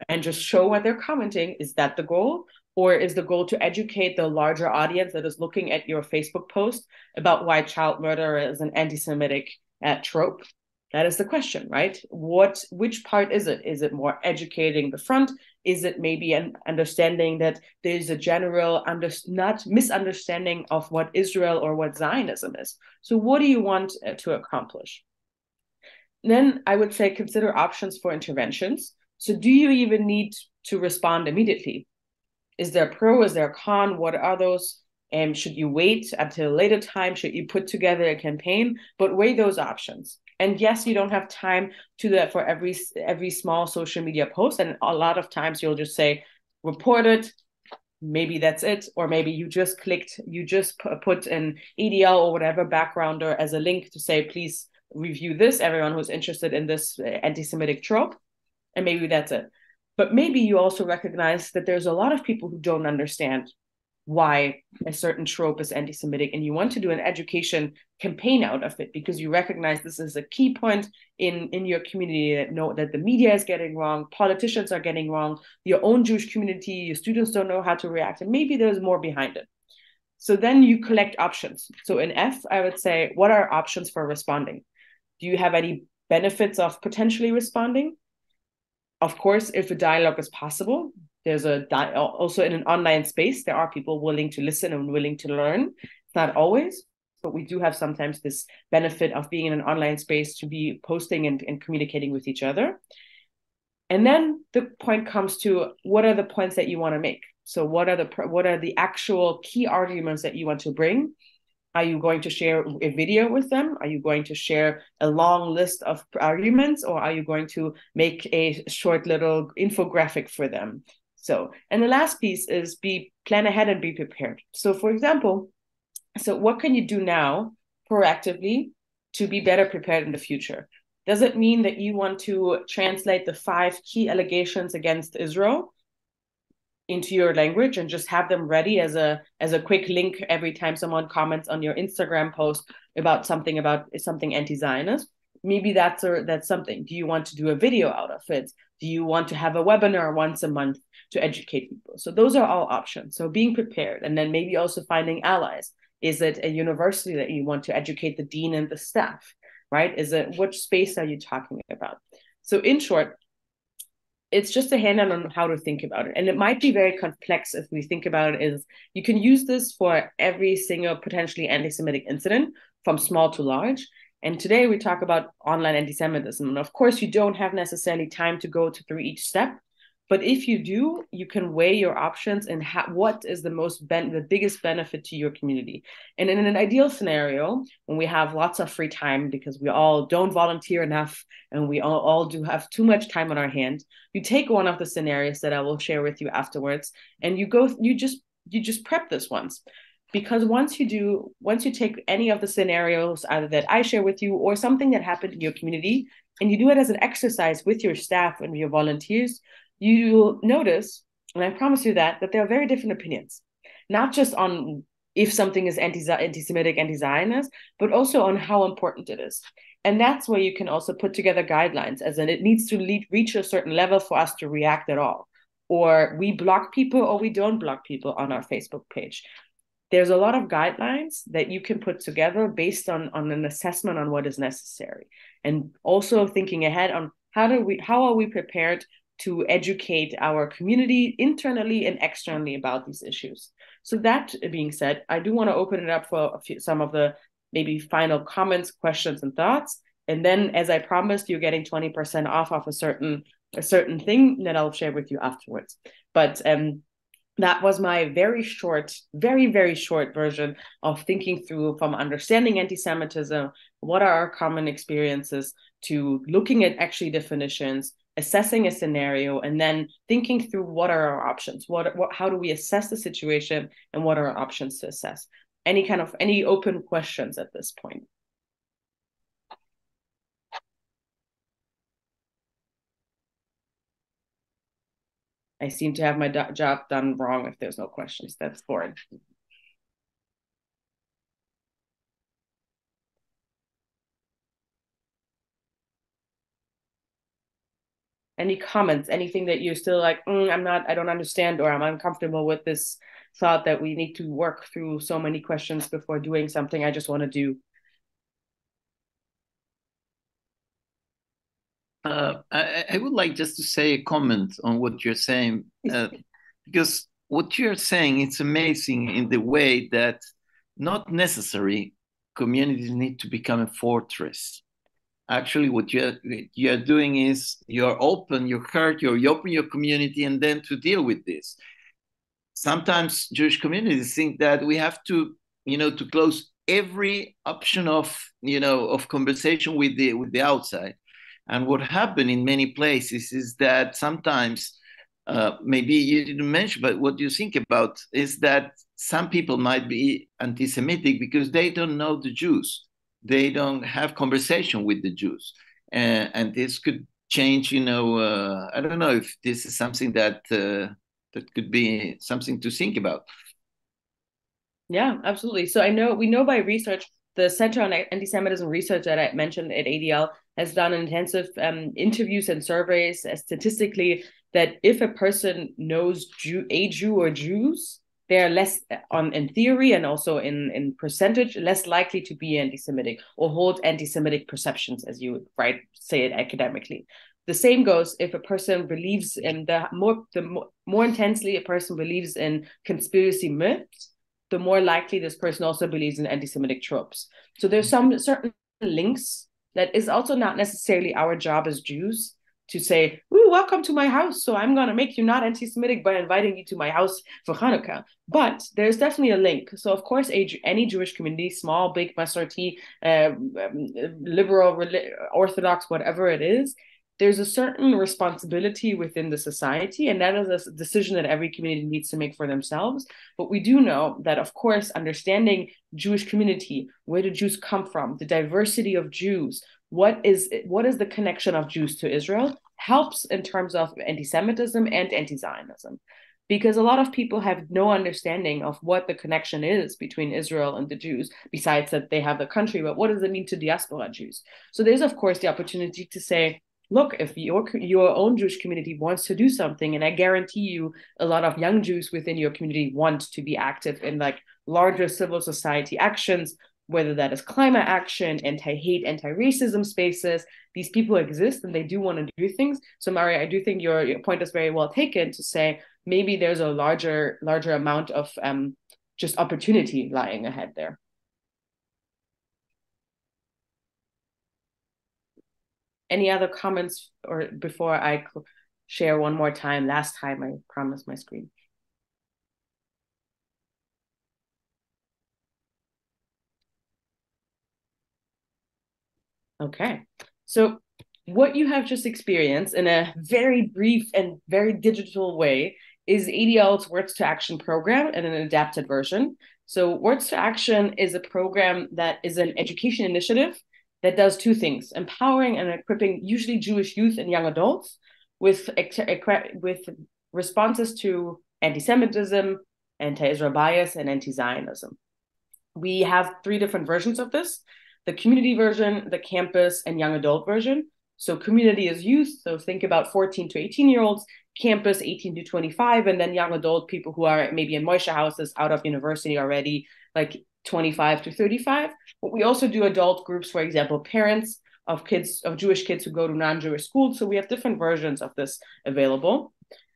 and just show what they're commenting. Is that the goal? Or is the goal to educate the larger audience that is looking at your Facebook post about why child murder is an anti-Semitic trope? That is the question, right? Which part is it? Is it more educating the front? Is it maybe an understanding that there's a general not misunderstanding of what Israel or what Zionism is? So what do you want to accomplish? Then I would say consider options for interventions. So do you even need to respond immediately? Is there a pro? Is there a con? What are those? Should you wait until a later time? Should you put together a campaign? But weigh those options. And yes, you don't have time to do that for every small social media post. And a lot of times you'll just say, report it. Maybe that's it. Or maybe you just put an EDL or whatever backgrounder as a link to say, please review this, everyone who's interested in this anti-Semitic trope. And maybe that's it. But maybe you also recognize that there's a lot of people who don't understand why a certain trope is anti-Semitic, and you want to do an education campaign out of it because you recognize this is a key point in your community that the media is getting wrong, politicians are getting wrong, your own Jewish community, your students don't know how to react, and maybe there's more behind it. So then you collect options. So in F, I would say, what are options for responding? Do you have any benefits of potentially responding? Of course, if a dialogue is possible, there's also in an online space, there are people willing to listen and willing to learn. It's not always, but we do have sometimes this benefit of being in an online space to be posting and communicating with each other. And then the point comes to, what are the points that you want to make? So what are the actual key arguments that you want to bring? Are you going to share a video with them? Are you going to share a long list of arguments, or are you going to make a short little infographic for them? So, and the last piece is plan ahead and be prepared. So for example, so what can you do now proactively to be better prepared in the future? Does it mean that you want to translate the 5 key allegations against Israel into your language and just have them ready as a quick link every time someone comments on your Instagram post about something anti-Zionist? Maybe that's something. Do you want to do a video out of it? Do you want to have a webinar once a month to educate people? So those are all options. So being prepared, and then maybe also finding allies. Is it a university that you want to educate the dean and the staff, right? Which space are you talking about? So in short, it's just a handout on how to think about it. And it might be very complex if we think about it as you can use this for every single potentially anti-Semitic incident from small to large. And today we talk about online anti-Semitism. And of course, you don't have necessarily time to go through each step. But if you do, you can weigh your options and what is the biggest benefit to your community. And in an ideal scenario, when we have lots of free time because we all don't volunteer enough and we all do have too much time on our hand, you take one of the scenarios that I will share with you afterwards, and you just prep this once. Because once you take any of the scenarios either that I share with you or something that happened in your community, and you do it as an exercise with your staff and your volunteers, you'll notice, and I promise you that there are very different opinions, not just on if something is anti-Semitic, anti-Zionist, but also on how important it is. And that's where you can also put together guidelines, as in it needs to reach a certain level for us to react at all. Or we block people or we don't block people on our Facebook page. There's a lot of guidelines that you can put together based on an assessment on what is necessary. And also thinking ahead on how are we prepared to educate our community internally and externally about these issues. So that being said, I do want to open it up for some of the maybe final comments, questions, and thoughts. And then, as I promised, you're getting 20% off of a certain thing that I'll share with you afterwards. But that was my very short version of thinking through from understanding anti-Semitism, what are our common experiences, to looking at actually definitions, assessing a scenario, and then thinking through what are our options, how do we assess the situation, and what are our options to assess. Any open questions at this point? I seem to have my job done wrong if there's no questions. That's boring. Any comments, anything that you're still like, I don't understand, or I'm uncomfortable with this thought that we need to work through so many questions before doing something I just want to do? I would like just to say a comment on what you're saying, because what you're saying, it's amazing in the way that not necessarily communities need to become a fortress. Actually, what you're doing is you're open your heart, you open your community, and then to deal with this. Sometimes Jewish communities think that we have to, to close every option of conversation with the outside. And what happened in many places is that sometimes, maybe you didn't mention, but what you think about is that some people might be anti-Semitic because they don't know the Jews. They don't have conversation with the Jews. And this could change, I don't know if this is something that could be something to think about. Yeah, absolutely. So we know by research, the Center on Anti-Semitism Research that I mentioned at ADL has done intensive interviews and surveys statistically that if a person knows a Jew or Jews, they are less, in theory and also in percentage, less likely to be anti-Semitic or hold anti-Semitic perceptions, as you would say it academically. The same goes if a person believes in the more intensely a person believes in conspiracy myths, the more likely this person also believes in anti-Semitic tropes. So there's some certain links that is also not necessarily our job as Jews to say, ooh, welcome to my house, so I'm going to make you not anti-Semitic by inviting you to my house for Hanukkah. But there's definitely a link. So of course, any Jewish community, small, big, Masorti, liberal, Orthodox, whatever it is, there's a certain responsibility within the society, and that is a decision that every community needs to make for themselves. But we do know that, of course, understanding Jewish community, where do Jews come from, the diversity of Jews, what is the connection of Jews to Israel, helps in terms of anti-Semitism and anti-Zionism. Because a lot of people have no understanding of what the connection is between Israel and the Jews, besides that they have the country, but what does it mean to diaspora Jews? So there's, of course, the opportunity to say, look, if your own Jewish community wants to do something, and I guarantee you a lot of young Jews within your community want to be active in like larger civil society actions, whether that is climate action, anti-hate, anti-racism spaces, these people exist and they do want to do things. So Mari, I do think your point is very well taken to say maybe there's a larger amount of just opportunity lying ahead there. Any other comments or before I share one more time? Last time I promised my screen. Okay, so what you have just experienced in a very brief and very digital way is ADL's Words to Action program in an adapted version. So Words to Action is a program that is an education initiative that does two things: empowering and equipping usually Jewish youth and young adults with responses to anti-Semitism, anti-Israel bias, and anti-Zionism. We have 3 different versions of this: the community version, the campus, and young adult version. So community is youth, so think about 14 to 18-year-olds, campus 18 to 25, and then young adult people who are maybe in Moshe houses out of university already, like 25 to 35. But we also do adult groups, for example, parents of Jewish kids who go to non-Jewish schools. So we have different versions of this available.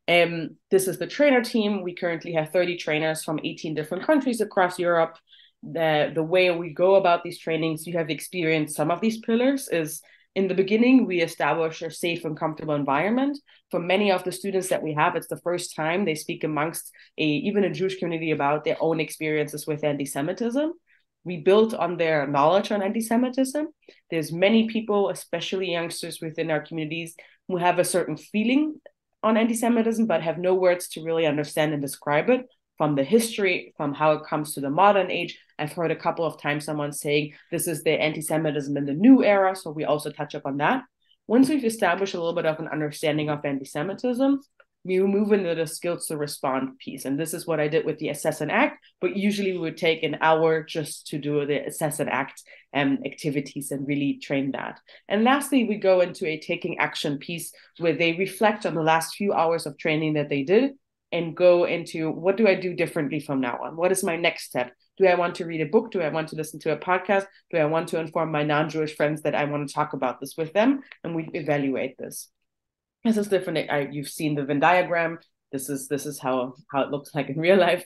This is the trainer team. We currently have 30 trainers from 18 different countries across Europe. The way we go about these trainings, you have experienced some of these pillars, is in the beginning, we establish a safe and comfortable environment. For many of the students that we have, it's the first time they speak amongst even a Jewish community about their own experiences with anti-Semitism. We built on their knowledge on anti-Semitism. There's many people, especially youngsters within our communities, who have a certain feeling on anti-Semitism, but have no words to really understand and describe it, from the history, from how it comes to the modern age. I've heard a couple of times someone saying this is the anti-Semitism in the new era, so we also touch up on that. Once we've established a little bit of an understanding of anti-Semitism, we move into the skills to respond piece. And this is what I did with the assess and act, but usually we would take an hour just to do the assess and act activities and really train that. And lastly, we go into a taking action piece where they reflect on the last few hours of training that they did and go into, what do I do differently from now on? What is my next step? Do I want to read a book? Do I want to listen to a podcast? Do I want to inform my non-Jewish friends that I want to talk about this with them? And we evaluate this. This is different. You've seen the Venn diagram. This is how it looks like in real life.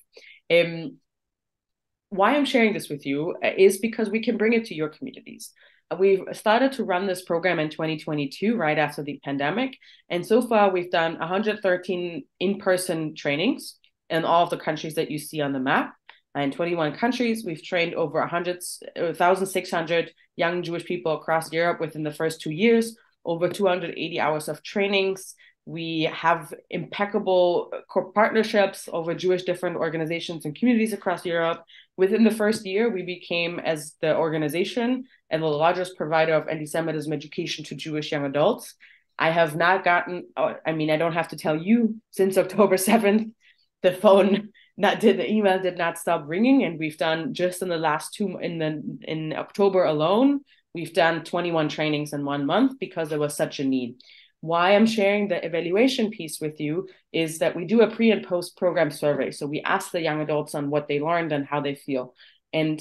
Why I'm sharing this with you is because we can bring it to your communities. We've started to run this program in 2022, right after the pandemic. And so far, we've done 113 in-person trainings in all of the countries that you see on the map. In 21 countries, we've trained over 1,600 young Jewish people across Europe within the first 2 years, over 280 hours of trainings. We have impeccable partnerships over Jewish different organizations and communities across Europe. Within the first year, we became, as the organization, and the largest provider of anti-Semitism education to Jewish young adults. I have not gotten, I don't have to tell you, since October 7th, the email did not stop ringing. And we've done just in the last in October alone, we've done 21 trainings in 1 month because there was such a need. Why I'm sharing the evaluation piece with you is that we do a pre and post program survey. So we ask the young adults on what they learned and how they feel. And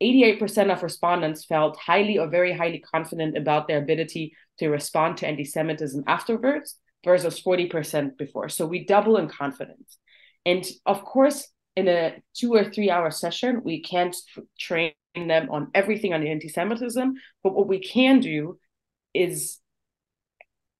88% of respondents felt highly or very highly confident about their ability to respond to anti-Semitism afterwards versus 40% before. So we double in confidence. And of course, in a 2 or 3 hour session, we can't train them on everything on the anti-Semitism, but what we can do is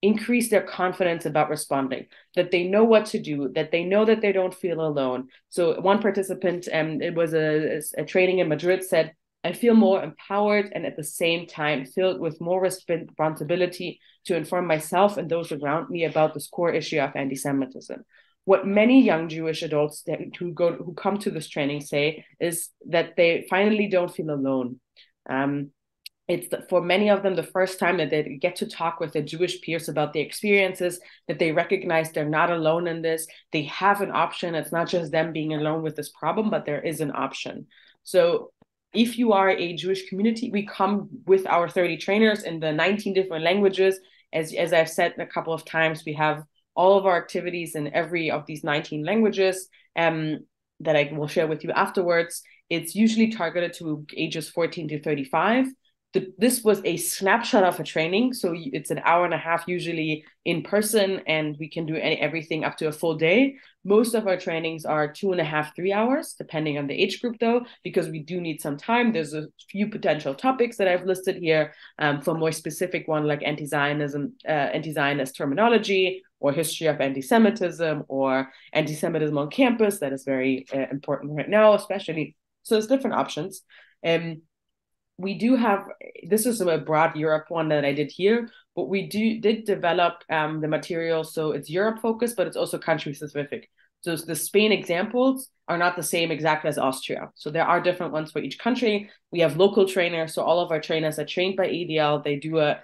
increase their confidence about responding, that they know what to do, that they know that they don't feel alone. So one participant, it was a training in Madrid, said, I feel more empowered and at the same time filled with more responsibility to inform myself and those around me about this core issue of anti-Semitism. What many young Jewish adults who come to this training say is that they finally don't feel alone. It's for many of them the first time that they get to talk with their Jewish peers about their experiences, that they recognize they're not alone in this. They have an option. It's not just them being alone with this problem, but there is an option. So if you are a Jewish community, we come with our 30 trainers in the 19 different languages. As I've said a couple of times, we have all of our activities in every of these 19 languages that I will share with you afterwards. It's usually targeted to ages 14 to 35. This was a snapshot of a training. So it's an hour and a half usually in person, and we can do everything up to a full day. Most of our trainings are 2.5, 3 hours, depending on the age group though, because we do need some time. There's a few potential topics that I've listed here for more specific one like anti-Zionism, anti-Zionist terminology, or history of anti-Semitism, or anti-Semitism on campus. That is very important right now, especially. So there's different options. We do have, this is a broad Europe one that I did here, but we did develop the material. So it's Europe focused, but it's also country specific. So the Spain examples are not the same exactly as Austria. So there are different ones for each country. We have local trainers. So all of our trainers are trained by ADL. They do a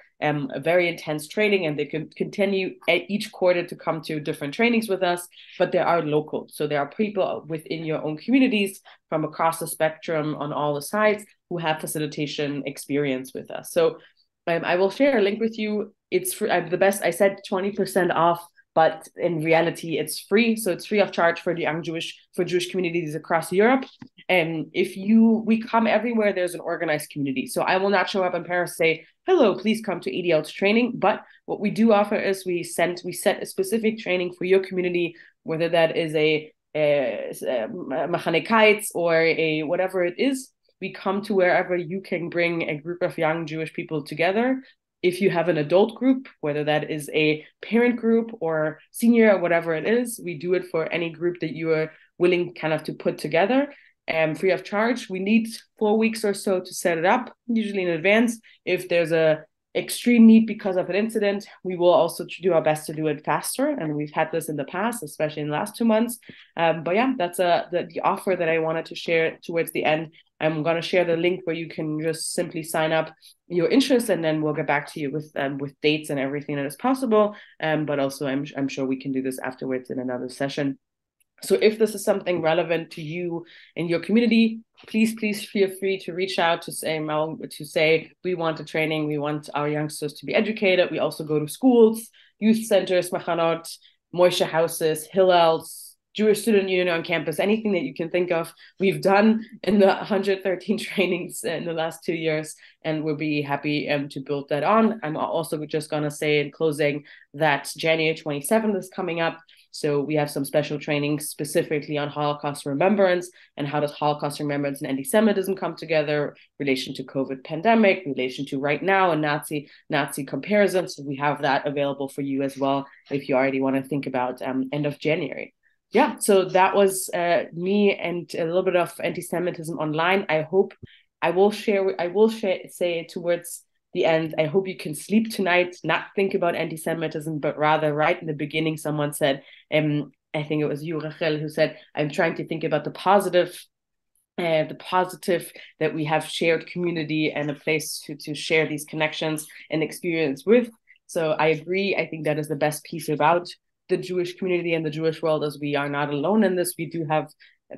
very intense training, and they can continue at each quarter to come to different trainings with us, but they are local. So there are people within your own communities from across the spectrum on all the sides who have facilitation experience with us. So I will share a link with you. It's free. The best, I said 20% off, but in reality, it's free. So it's free of charge for the Jewish communities across Europe. And we come everywhere, there's an organized community. So I will not show up in Paris, say, hello, please come to ADL's training. But what we do offer is we set a specific training for your community, whether that is a Mechanikites or a whatever it is. We come to wherever you can bring a group of young Jewish people together. If you have an adult group, whether that is a parent group or senior or whatever it is, we do it for any group that you are willing kind of to put together, free of charge. We need 4 weeks or so to set it up, usually in advance. If there's a extreme need because of an incident, we will also do our best to do it faster. And we've had this in the past, especially in the last 2 months. But yeah, that's the offer that I wanted to share towards the end. I'm going to share the link where you can just simply sign up your interest, and then we'll get back to you with dates and everything that is possible. But also, I'm sure we can do this afterwards in another session. So if this is something relevant to you and your community, please feel free to reach out to say we want a training, we want our youngsters to be educated. We also go to schools, youth centers, machanot, Moishe houses, Hillels, Jewish Student Union on campus, anything that you can think of, we've done in the 113 trainings in the last 2 years, and we'll be happy to build that on. I'm also just going to say in closing that January 27th is coming up. So we have some special trainings specifically on Holocaust remembrance and how does Holocaust remembrance and anti-Semitism come together, relation to COVID pandemic, relation to right now and Nazi comparisons. So we have that available for you as well if you already want to think about end of January. Yeah, so that was me and a little bit of anti-Semitism online. I will say towards the end, I hope you can sleep tonight, not think about anti-Semitism, but rather right in the beginning, someone said, I think it was you, Rachel, who said, I'm trying to think about the positive that we have shared community and a place to share these connections and experience with. So I agree. I think that is the best piece about the Jewish community and the Jewish world, as we are not alone in this. We do have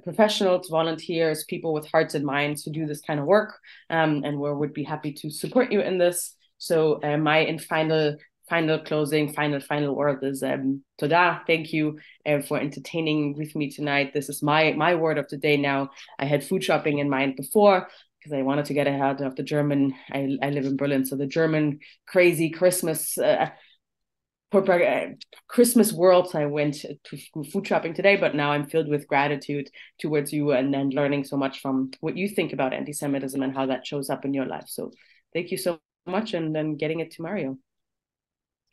professionals, volunteers, people with hearts and minds who do this kind of work, and we would be happy to support you in this. So my final word is toda. Thank you for entertaining with me tonight. This is my word of the day now. I had food shopping in mind before, because I wanted to get ahead of the German, I live in Berlin, so the German crazy Christmas world. So I went to food shopping today, but now I'm filled with gratitude towards you and then learning so much from what you think about anti-Semitism and how that shows up in your life. So thank you so much, and then getting it to Mario.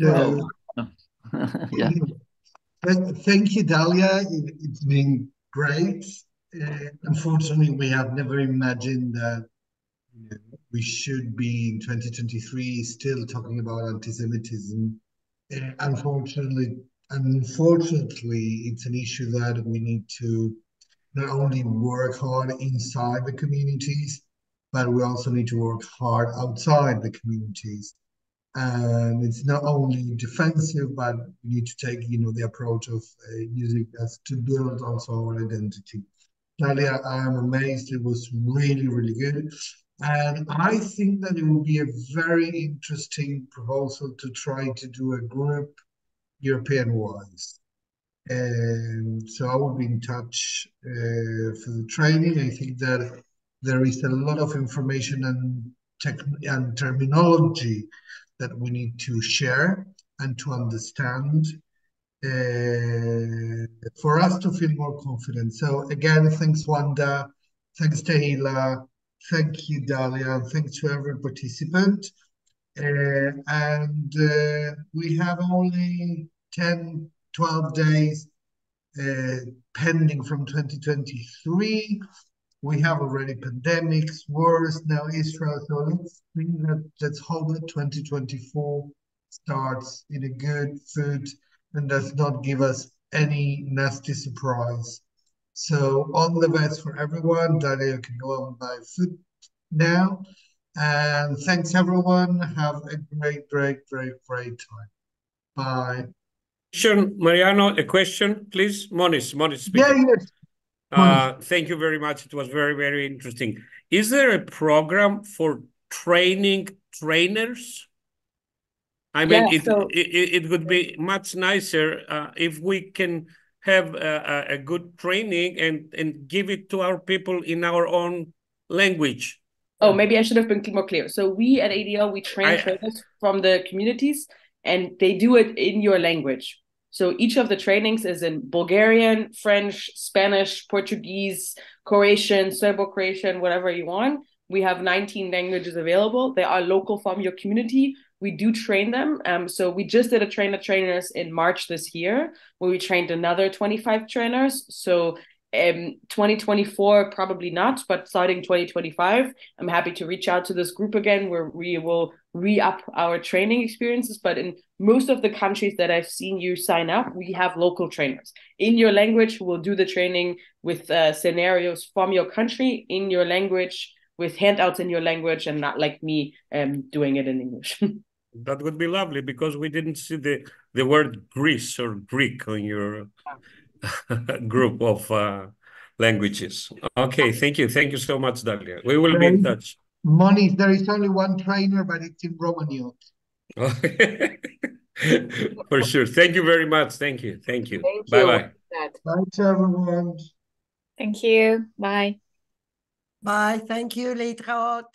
Oh, yeah. Thank you, Dalia. It's been great. Unfortunately, we have never imagined that we should be in 2023 still talking about anti-Semitism. Unfortunately, it's an issue that we need to not only work hard inside the communities, but we also need to work hard outside the communities. And it's not only defensive, but we need to take, the approach of using us to build also our identity. Dalia, I am amazed. It was really, really good. And I think that it will be a very interesting proposal to try to do a group European-wise. And so I will be in touch for the training. I think that there is a lot of information and terminology that we need to share and to understand for us to feel more confident. So again, thanks Wanda, thanks Tahila, thank you Dalia, and thanks to every participant. And we have only 10, 12 days pending from 2023. We have already pandemics, wars, now Israel. So let's hope that 2024 starts in a good foot and does not give us any nasty surprise. So all the best for everyone. Dalia can go on by foot now. And thanks everyone. Have a great, great, great, great time. Bye. Mariano, a question, please. Monis speaking. Yeah, yes. Thank you very much. It was very, very interesting. Is there a program for training trainers? I mean, it would be much nicer if we can have a good training and give it to our people in our own language. Oh, maybe I should have been more clear. So we at ADL, we train trainers from the communities, and they do it in your language. So each of the trainings is in Bulgarian, French, Spanish, Portuguese, Croatian, Serbo-Croatian, whatever you want. We have 19 languages available. They are local from your community. We do train them. So we just did a trainers in March this year, where we trained another 25 trainers. So 2024, probably not, but starting 2025, I'm happy to reach out to this group again, where we will re-up our training experiences. But in most of the countries that I've seen you sign up, we have local trainers in your language who will do the training with scenarios from your country in your language, with handouts in your language, and not like me doing it in English. That would be lovely, because we didn't see the word Greece or Greek on your group of languages. Okay, thank you. Thank you so much, Dalia. We will be in touch. Monis, there is only one trainer, but it's in Romanian. For sure. Thank you very much. Thank you. Thank you. Bye-bye. Bye to everyone. Thank you. Bye. Bye. Thank you. Later out.